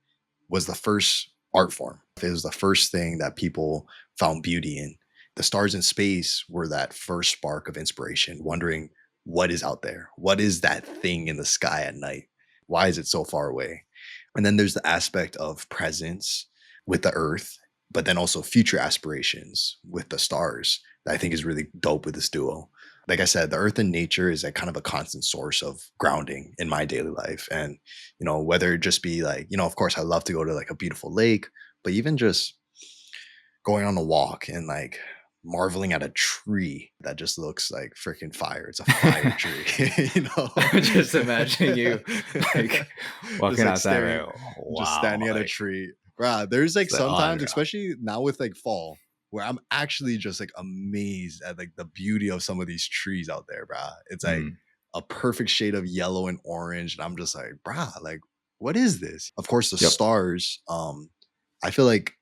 was the first art form. It was the first thing that people found beauty in. The stars in space were that first spark of inspiration, wondering what is out there? What is that thing in the sky at night? Why is it so far away? And then there's the aspect of presence with the earth, but then also future aspirations with the stars that I think is really dope with this duo. Like I said, the earth and nature is like kind of a constant source of grounding in my daily life. And, you know, whether it just be like, you know, of course, I love to go to like a beautiful lake, but even just going on a walk and like marveling at a tree that just looks like freaking fire. It's a fire tree, you know. I'm just imagining you like Just walking like outside, staring, like, just wow, standing at a like tree. Bruh, there's like it's like, oh, sometimes, especially now with like fall, where I'm actually just like amazed at like the beauty of some of these trees out there, bruh. It's like mm, a perfect shade of yellow and orange. And I'm just like, bruh, like, what is this? Of course, the yep, stars. I feel like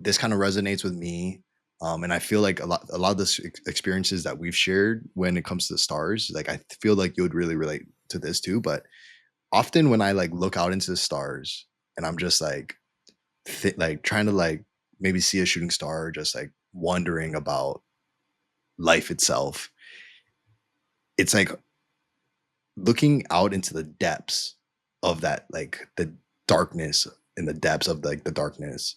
this kind of resonates with me. And I feel like a lot of the experiences that we've shared when it comes to the stars, like I feel like you would really relate to this too. But often when I like look out into the stars and I'm just like like trying to like maybe see a shooting star, or just like wondering about life itself, it's like looking out into the depths of that, like the darkness, in the depths of like the darkness.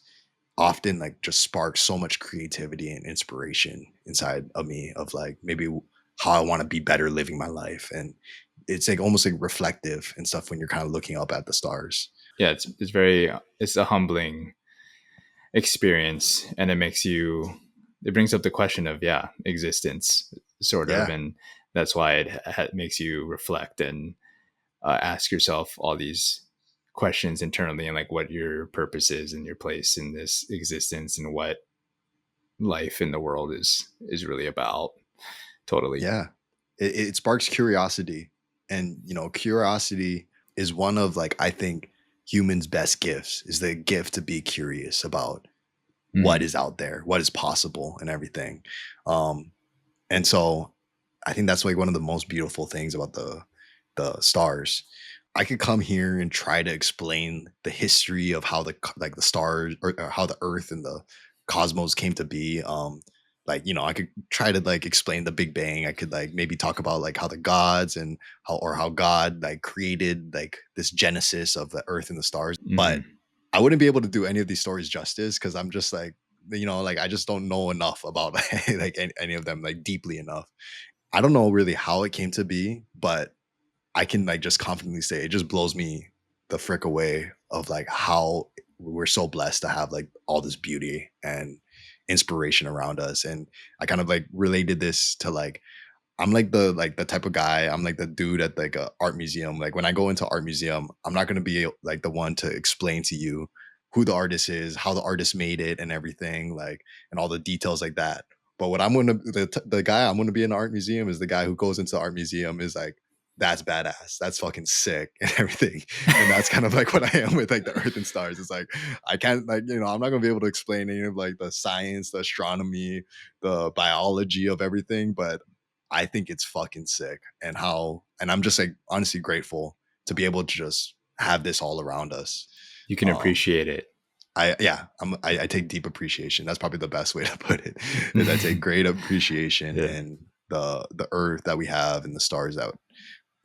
often like just sparks so much creativity and inspiration inside of me of like maybe how I want to be better living my life. And it's like almost like reflective and stuff when you're kind of looking up at the stars. Yeah, it's very it's a humbling experience, and it brings up the question of, yeah, existence, sort of. Yeah. And that's why it makes you reflect and ask yourself all these questions internally, and like what your purpose is and your place in this existence, and what life in the world is really about. Totally. Yeah. It sparks curiosity. And, you know, curiosity is one of like, I think humans' best gifts is the gift to be curious about what Mhm. is out there, what is possible and everything. Um, and so I think that's like one of the most beautiful things about the stars. I could come here and try to explain the history of how like the stars or how the Earth and the cosmos came to be. Like you know, I could try to like explain the Big Bang. I could like maybe talk about like how the gods and how God like created like this genesis of the Earth and the stars. But Mhm. I wouldn't be able to do any of these stories justice because I'm just like you know like I just don't know enough about like any of them like deeply enough. I don't know really how it came to be, but I can like just confidently say it just blows me the frick away of like how we're so blessed to have like all this beauty and inspiration around us. And I kind of like related this to like I'm like the type of guy, I'm like the dude at like a art museum. Like when I go into art museum, I'm not gonna be like the one to explain to you who the artist is, how the artist made it and everything, like and all the details like that. But what I'm gonna the guy I'm gonna be in the art museum is the guy who goes into the art museum is like, that's badass. That's fucking sick and everything. And that's kind of like what I am with like the earth and stars. It's like I can't like, you know, I'm not gonna be able to explain any of like the science, the astronomy, the biology of everything, but I think it's fucking sick and how and I'm just like honestly grateful to be able to just have this all around us. You can Um appreciate it. I take deep appreciation. That's probably the best way to put it. Is I take great appreciation Yeah. in the earth that we have and the stars that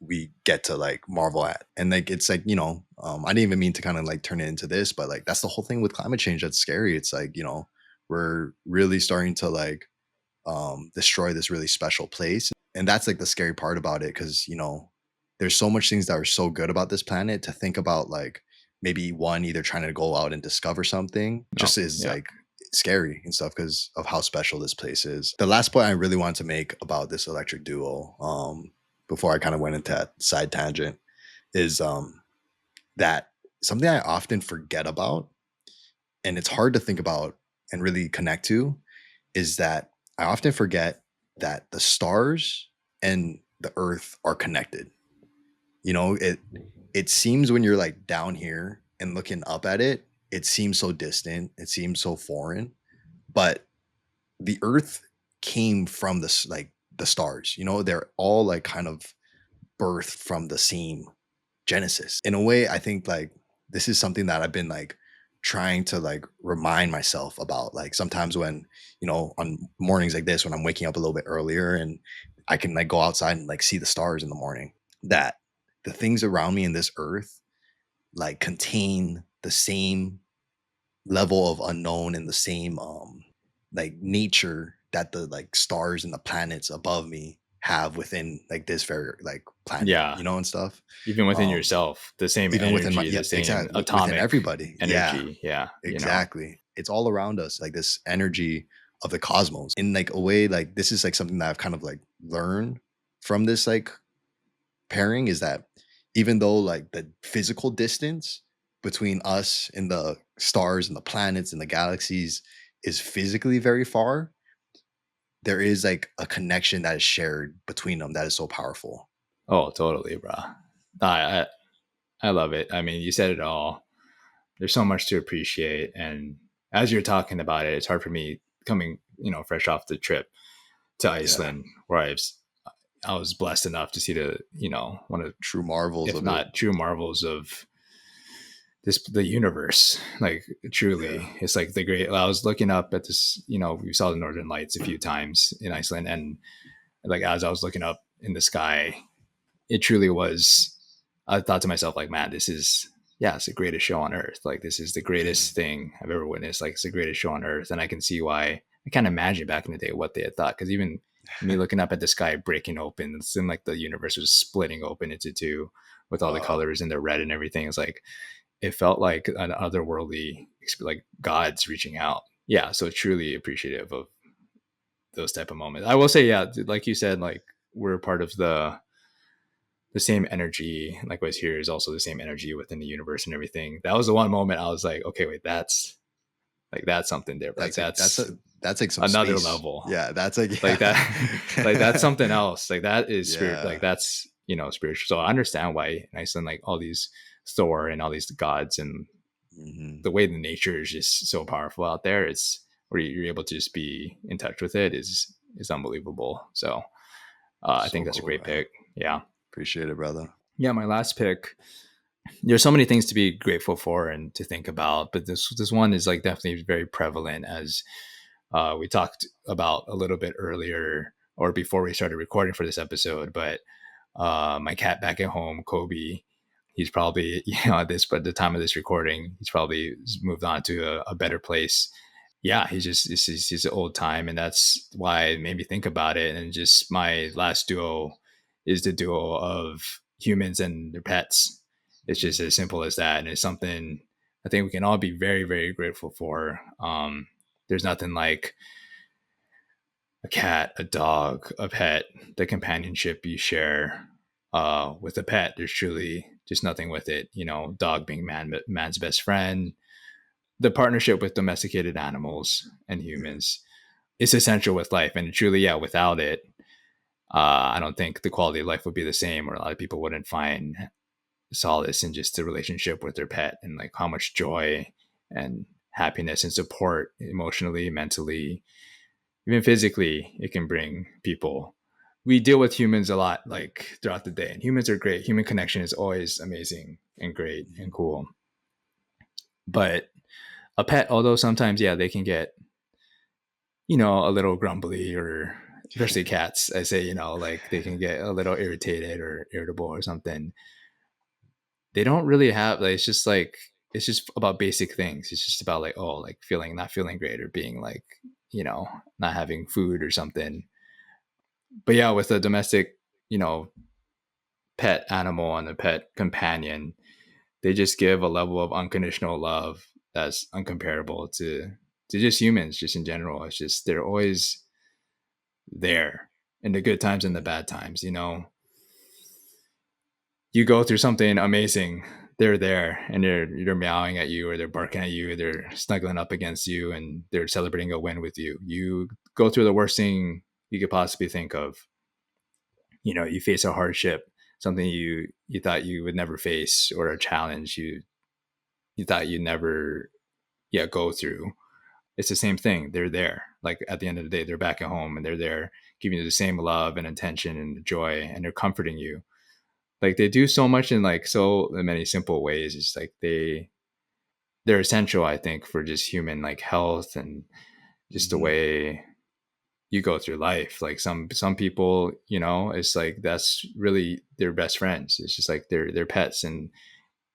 we get to like marvel at. And like it's like, you know, I didn't even mean to kind of like turn it into this, but like that's the whole thing with climate change that's scary. It's like, you know, we're really starting to like destroy this really special place. And that's like the scary part about it because, you know, there's so much things that are so good about this planet to think about, like maybe one, either trying to go out and discover something No. just is Yeah. like scary and stuff because of how special this place is. The last point I really wanted to make about this electric duo, before I kind of went into that side tangent, is that something I often forget about, and it's hard to think about and really connect to, is that I often forget that the stars and the earth are connected. You know, it seems when you're like down here and looking up at it, it seems so distant, it seems so foreign, but the earth came from this like the stars. You know, they're all like kind of birthed from the same genesis. In a way, I think like this is something that I've been like trying to like remind myself about. Like sometimes when, you know, on mornings like this, when I'm waking up a little bit earlier and I can like go outside and like see the stars in the morning, that the things around me in this earth like contain the same level of unknown and the same like nature that the like stars and the planets above me have within like this very like planet, Yeah. you know, and stuff. Even within Um yourself, the same even within my energy, yeah, the same exactly within atomic everybody. Yeah, energy. Yeah. exactly. It's all around us, like this energy of the cosmos. In like a way, like this is like something that I've kind of like learned from this like pairing is that even though like the physical distance between us and the stars and the planets and the galaxies is physically very far, there is like a connection that is shared between them that is so powerful. Oh, totally, bro. I I love it. I mean, you said it all. There's so much to appreciate, and as you're talking about it, it's hard for me coming, fresh off the trip to Yeah, Iceland, where I was blessed enough to see the, one of, true marvels if of it. not true marvels of the universe. Like truly, Yeah, it's like the great. I was looking up at this. We saw the Northern Lights a few times in Iceland, and like as I was looking up in the sky, it truly was. I thought to myself, like, man, this is. yeah, it's the greatest show on earth. Like this is the greatest Mhm. thing I've ever witnessed. Like it's the greatest show on earth. And I can see why. I can't imagine back in the day what they had thought. Because even me looking up at the sky breaking open, it seemed like the universe was splitting open into two with all the Wow. colors and the red and everything. It's like it felt like an otherworldly, like gods reaching out. Yeah, so truly appreciative of those type of moments. I will say, yeah, like you said, like we're part of the same energy. Likewise, here is also the same energy within the universe and everything. That was the one moment I was like, okay, wait, that's something different. Like that's That's like some another space. level. Yeah, that's like Like that, like that's yeah. something else. Like that is spirit. Like Yeah. that's spiritual. So I understand why in Iceland, like all these Thor and all these gods and Mhm. the way the nature is just so powerful out there. It's where you're able to just be in touch with it is unbelievable. So I think So that's a cool, great man. pick. Yeah. Appreciate it, brother. Yeah, my last pick. There's so many things to be grateful for and to think about, but this one is like definitely very prevalent as we talked about a little bit earlier or before we started recording for this episode. But my cat back at home, Kobe, he's probably at this but the time of this recording, he's probably moved on to a better place. Yeah, he's an old time, and that's why it made me think about it. And just my last duo is the duo of humans and their pets. It's just Mhm. as simple as that, and it's something I think we can all be very, very grateful for. There's nothing like a cat, a dog, a pet, the companionship you share with a pet. There's truly just nothing with it. Dog being man's best friend, the partnership with domesticated animals and Mhm. humans is essential with life. And truly, yeah, without it, I don't think the quality of life would be the same, or a lot of people wouldn't find solace in just the relationship with their pet and like how much joy and happiness and support emotionally, mentally, even physically it can bring people. We deal with humans a lot like throughout the day, and humans are great. Human connection is always amazing and great and Mhm. cool. But a pet, although sometimes, yeah, they can get, a little grumbly, or especially cats, I say, like they can get a little irritated or irritable or something. They don't really have, like, it's just about basic things. It's just about like, oh, like not feeling great or being like, not having food or something. But yeah, with a domestic, you know, pet animal and a pet companion, they just give a level of unconditional love that's uncomparable to just humans, just in general. It's just they're always there in the good times and the bad times. You go through something amazing, they're there and they're meowing at you or they're barking at you, or they're snuggling up against you and they're celebrating a win with you. You go through the worst thing you could possibly think of. You face a hardship, something you thought you would never face, or a challenge you thought you'd never go through. It's the same thing. They're there. Like at the end of the day, they're back at home and they're there giving you the same love and attention and joy, and they're comforting you. Like they do so much in like so many simple ways. It's like they're essential, I think, for just human like health and just the Mhm. way you go through life. Like some people, it's like that's really their best friends. It's just like they're pets, and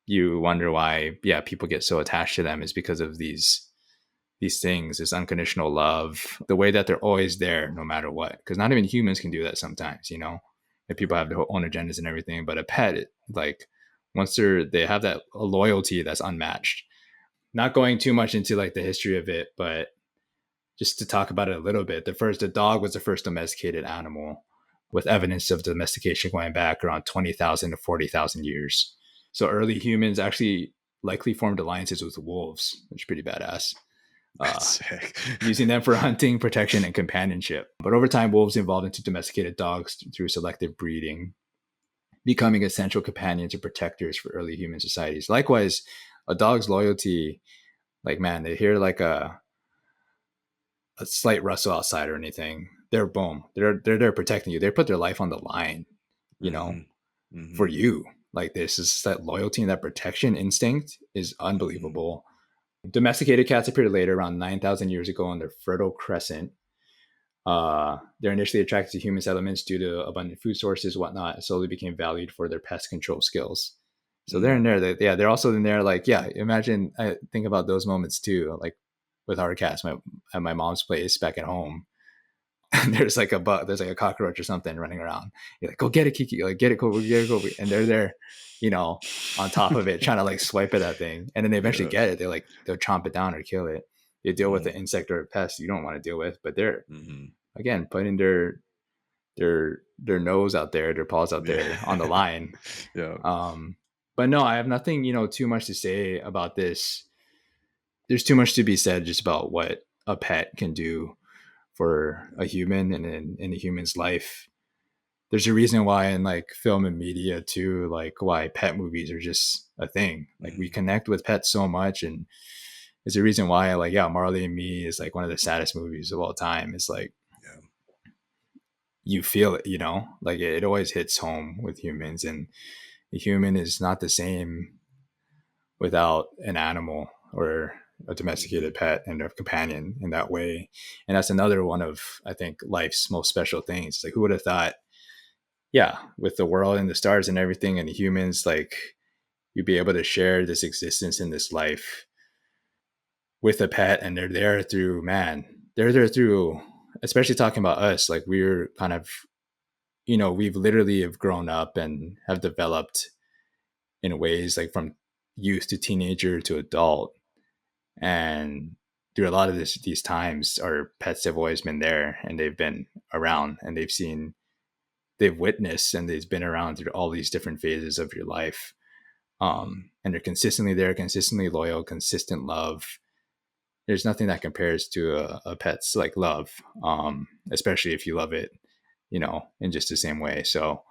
you wonder why, yeah, people get so attached to them is because of these things, this unconditional love, the way that they're always there no matter what. Because not even humans can do that sometimes. And people have their own agendas and everything, but a pet, like once they have that loyalty that's unmatched. Not going too much into like the history of it, but just to talk about it a little bit, the dog was the first domesticated animal, with evidence of domestication going back around 20,000 to 40,000 years. So early humans actually likely formed alliances with wolves, which is pretty badass, That's uh, sick. using them for hunting, protection, and companionship. But over time, wolves evolved into domesticated dogs through selective breeding, becoming essential companions and protectors for early human societies. Likewise, a dog's loyalty, like man, they hear like a slight rustle outside or anything, they're boom. They're there protecting you. They put their life on the line, you know, Mhm. for Mhm. you. Like this is that loyalty and that protection instinct is Mhm. unbelievable. Domesticated cats appeared later, around 9,000 years ago, on the Fertile Crescent. They're initially attracted to human settlements due to abundant food sources, whatnot, and slowly became valued for their pest control skills. So they're in there. Yeah, they're also in there. Like, yeah, imagine. I think about those moments too. Like with our cats, at my mom's place back at home. And there's like a bug, there's like a cockroach or something running around. You're like, go get it, Kiki. Like, get it, Kobe, get it, Kobe. And they're there, on top of it, trying to like swipe at that thing. And then they eventually Yeah. get it. They'll chomp it down or kill it. They deal with the Mm-hmm. insect or a pest you don't want to deal with, but they're Mm-hmm. again putting their nose out there, their paws out Yeah. there on the line. Yeah. But no, I have nothing, too much to say about this. There's too much to be said just about what a pet can do for a human and in a human's life. There's a reason why in like film and media too, like why pet movies are just a thing. Like we Mm-hmm. connect with pets so much, and there's a reason why, like, yeah, Marley and Me is like one of the saddest movies of all time. It's like Yeah. you feel it, like it always hits home with humans, and a human is not the same without an animal or a Mm-hmm. domesticated pet and a companion in that way. And that's another one of, I think, life's most special things. Like, who would have thought, yeah, with the world and the stars and everything and the humans, like, you'd be able to share this existence in this life with a pet, and they're there through, man, they're there through, especially talking about us, like we're kind of, we've literally have grown up and have developed in ways like from youth to teenager to adult. And through a lot of these times, our pets have always been there, and they've been around, and they've witnessed, and they've been around through all these different phases of your life. Mm-hmm. And they're consistently there, consistently loyal, consistent love. There's nothing that compares to a pet's like love, especially if you love it, in just the same way. So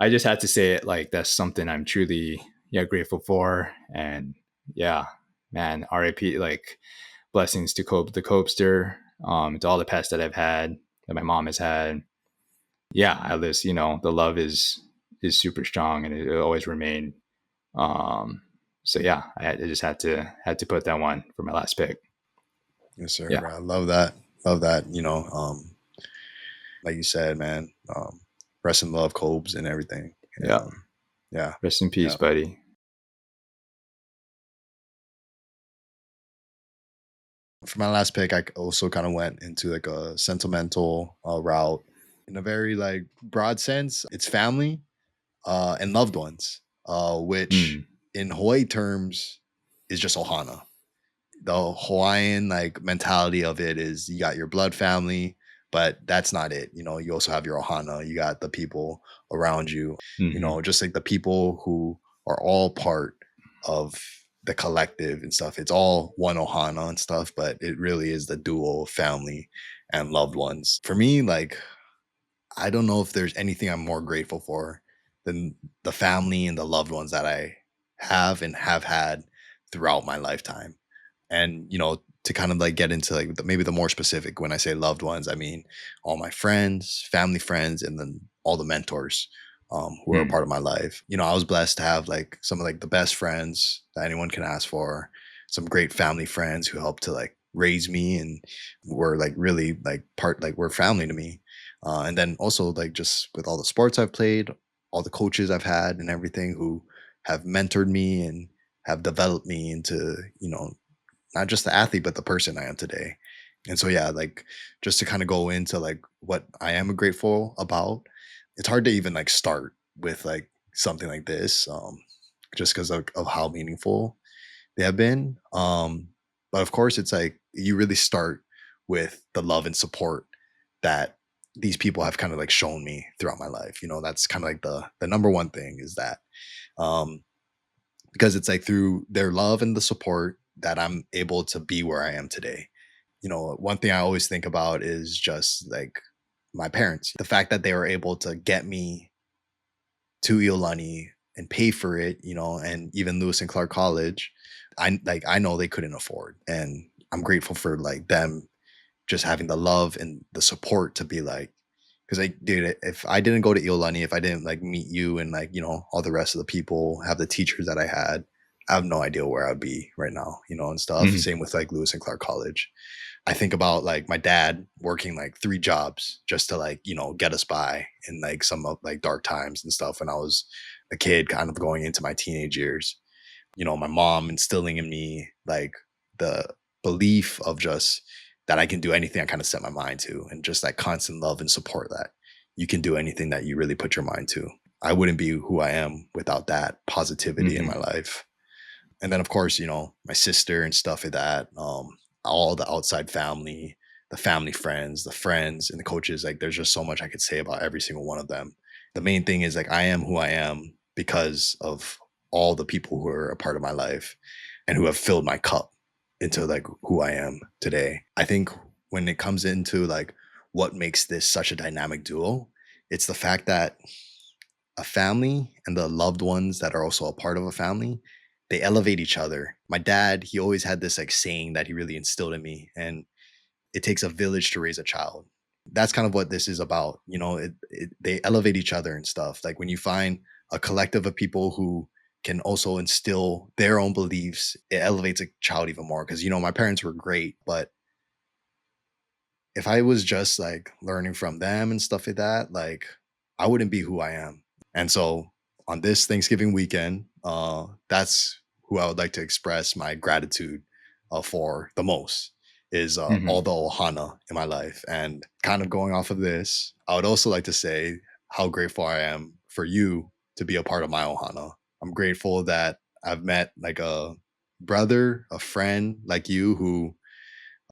I just had to say it, like that's something I'm truly, yeah, grateful for. And yeah, man, RIP, like blessings to Cope the Copester, to all the pets that I've had, that my mom has had. Yeah, at least, the love is super strong, and it always remain. Um, so yeah, I just had to put that one for my last pick. Yes, sir, Yeah, bro. I love that. Love that. Like you said, man. Rest in love, Cobes, and everything. yeah. Yeah. Rest in peace, Yeah. buddy. For my last pick, I also kind of went into like a sentimental route in a very like broad sense. It's family and loved ones, which Mm, in Hawaii terms is just Ohana. The Hawaiian like mentality of it is you got your blood family, but that's not it. You also have your Ohana. You got the people around you. hmm Just like the people who are all part of the collective and stuff. It's all one Ohana and stuff, but it really is the dual family and loved ones. For me, like I don't know if there's anything I'm more grateful for than the family and the loved ones that I have and have had throughout my lifetime. And to kind of like get into like maybe the more specific, when I say loved ones, I mean all my friends, family friends, and then all the mentors who are a mm, part of my life. I was blessed to have like some of like the best friends that anyone can ask for, some great family friends who helped to like raise me and were like really like part like were family to me. And then also like just with all the sports I've played, all the coaches I've had and everything who have mentored me and have developed me into not just the athlete, but the person I am today. And so, yeah, like just to kind of go into like what I am grateful about, it's hard to even like start with like something like this, just because of how meaningful they have been. But of course, it's like you really start with the love and support that these people have kind of like shown me throughout my life. That's kind of like the number one thing is that. Um, because it's like through their love and the support that I'm able to be where I am today. One thing I always think about is just like my parents, the fact that they were able to get me to Iolani and pay for it, and even Lewis and Clark College, I know they couldn't afford. And I'm grateful for like them just having the love and the support to be like, because dude, if I didn't go to Iolani, if I didn't like meet you and like, all the rest of the people, have the teachers that I had, I have no idea where I'd be right now, and stuff. mm, Same with like Lewis and Clark College. I think about like my dad working like 3 jobs just to like, get us by in like some of like dark times and stuff when I was a kid kind of going into my teenage years. My mom instilling in me like the belief of just that I can do anything I kind of set my mind to, and just that constant love and support that you can do anything that you really put your mind to. I wouldn't be who I am without that positivity in my Hmm. life. And then of course, my sister and stuff like that, all the outside family, the family friends, the friends and the coaches, like there's just so much I could say about every single one of them. The main thing is like I am who I am because of all the people who are a part of my life and who have filled my cup into like who I am today. I think when it comes into like what makes this such a dynamic duo, it's the fact that a family and the loved ones that are also a part of a family, they elevate each other. My dad, he always had this like saying that he really instilled in me, and it takes a village to raise a child. That's kind of what this is about. They elevate each other and stuff. Like when you find a collective of people who can also instill their own beliefs, it elevates a child even more. Because my parents were great, but if I was just like learning from them and stuff like that, like I wouldn't be who I am. And so on this Thanksgiving weekend, that's who I would like to express my gratitude for the most is all Hmm. the ohana in my life. And kind of going off of this, I would also like to say how grateful I am for you to be a part of my ohana. I'm grateful that I've met like a brother, a friend like you who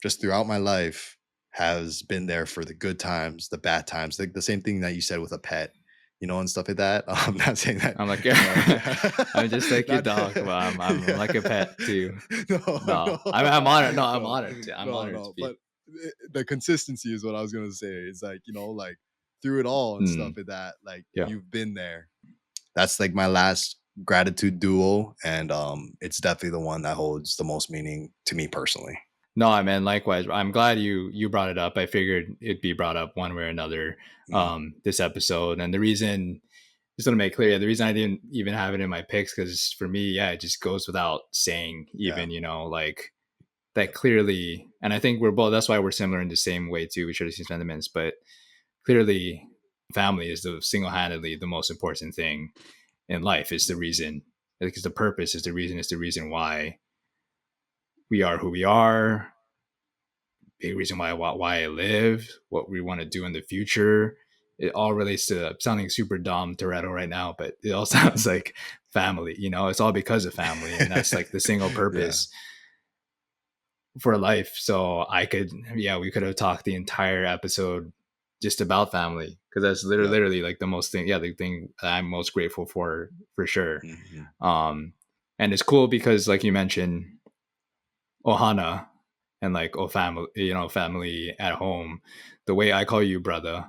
just throughout my life has been there for the good times, the bad times, like the same thing that you said with a pet, and stuff like that. I'm not saying that, I'm like, I'm just yeah, like your not, dog. Well, I'm like a pet yeah, too. no, No, no, I'm honored. No, I'm no, honored. I'm no, honored to no. be. But the consistency is what I was gonna say. It's like like through it all and stuff Mm, like that, like yeah. you've been there. That's like my last gratitude duo, and it's definitely the one that holds the most meaning to me personally. No, I mean likewise. I'm glad you brought it up. I figured it'd be brought up one way or another Mhm. this episode. And the reason, just want to make clear, yeah, the reason I didn't even have it in my picks, because for me, yeah, it just goes without saying, Yeah. even, like that Yep. clearly, and I think we're both, that's why we're similar in the same way too. We share the same sentiments, but clearly family is the single-handedly the most important thing in life. Is the reason, like, it's the purpose, is the reason, is the reason why we are who we are, big reason why I live, what we want to do in the future. It all relates to, sounding super dumb Toretto right now, but it all sounds like family. It's all because of family, and that's like the single Yeah. purpose for life. So yeah, we could have talked the entire episode just about family, because that's literally, Yep. literally like the most thing, yeah, the thing that I'm most grateful for sure. Mhm. Um, and it's cool because, like you mentioned, Ohana and like, oh, family, family at home. The way I call you brother,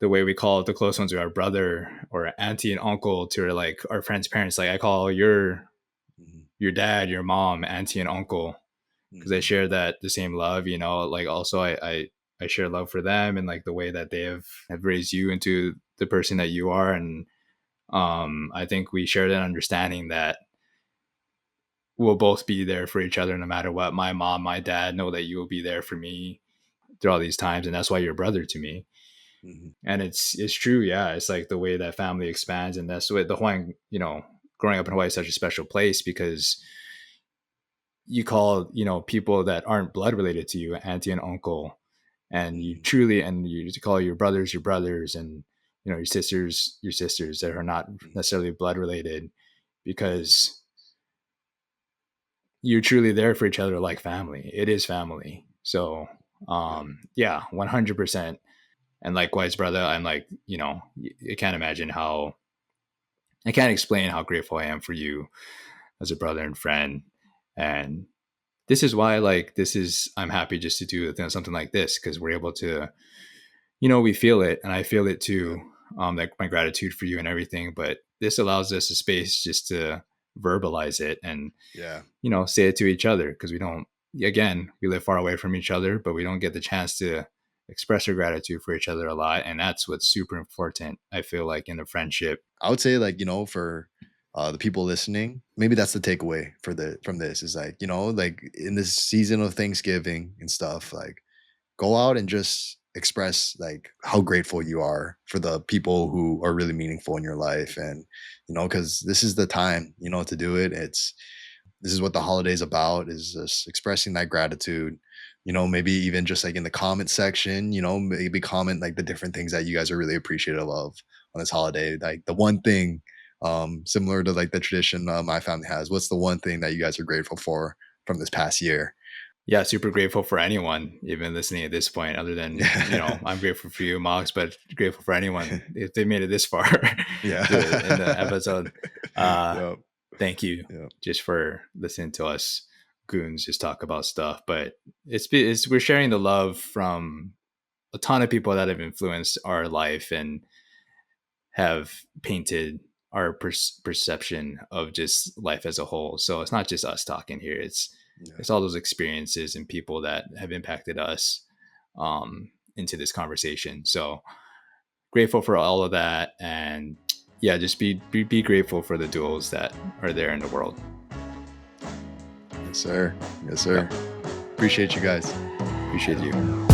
the way we call the close ones, our brother or auntie and uncle to like our friends' parents. Like I call Mhm. your dad, your mom, auntie and uncle, because I Mhm. share that the same love. Like also I share love for them, and like the way that they have raised you into the person that you are. And I think we share that understanding that we'll both be there for each other no matter what. My mom, my dad know that you will be there for me through all these times, and that's why you're brother to me. Mhm. And it's true, yeah. It's like the way that family expands, and that's what the Hawaiian, growing up in Hawaii is such a special place, because you call, people that aren't blood related to you auntie and uncle, and you Mhm. truly, and you call your brothers, and your sisters that are not Mhm. necessarily blood related, Mhm. because you're truly there for each other like family. It is family. So Yep. yeah, 100%. And likewise, brother, I'm like, I can't imagine how, I can't explain how grateful I am for you as a brother and friend. And this is why, like, I'm happy just to do something like this, because we're able to, we feel it, and I feel it too. Yep. Like my gratitude for you and everything. But this allows us a space just to verbalize it, and Yeah. say it to each other, because we don't, again, we live far away from each other, but we don't get the chance to express our gratitude for each other a lot. And that's what's super important, I feel like, in a friendship. I would say like, for the people listening, maybe that's the takeaway from this is like, like in this season of Thanksgiving and stuff, like go out and just express like how grateful you are for the people who are really meaningful in your life. And because this is the time to do it. This is what the holidays about, is just expressing that gratitude. Maybe even just like in the comment section, maybe comment like the different things that you guys are really appreciative of on this holiday. Like the one thing, similar to like the tradition my family has, what's the one thing that you guys are grateful for from this past year? Yeah, super grateful for anyone even listening at this point, other than, Yeah. I'm grateful for you, Mox, but grateful for anyone if they made it this far in the Yeah. episode. Uh, Yep. Thank you Yep. just for listening to us goons just talk about stuff. But we're sharing the love from a ton of people that have influenced our life and have painted our perception of just life as a whole. So it's not just us talking here. Yeah. It's all those experiences and people that have impacted us into this conversation. So grateful for all of that, and yeah, just be grateful for the duels that are there in the world. Yes, sir. Yes, Yeah, sir. Appreciate you guys. appreciate you.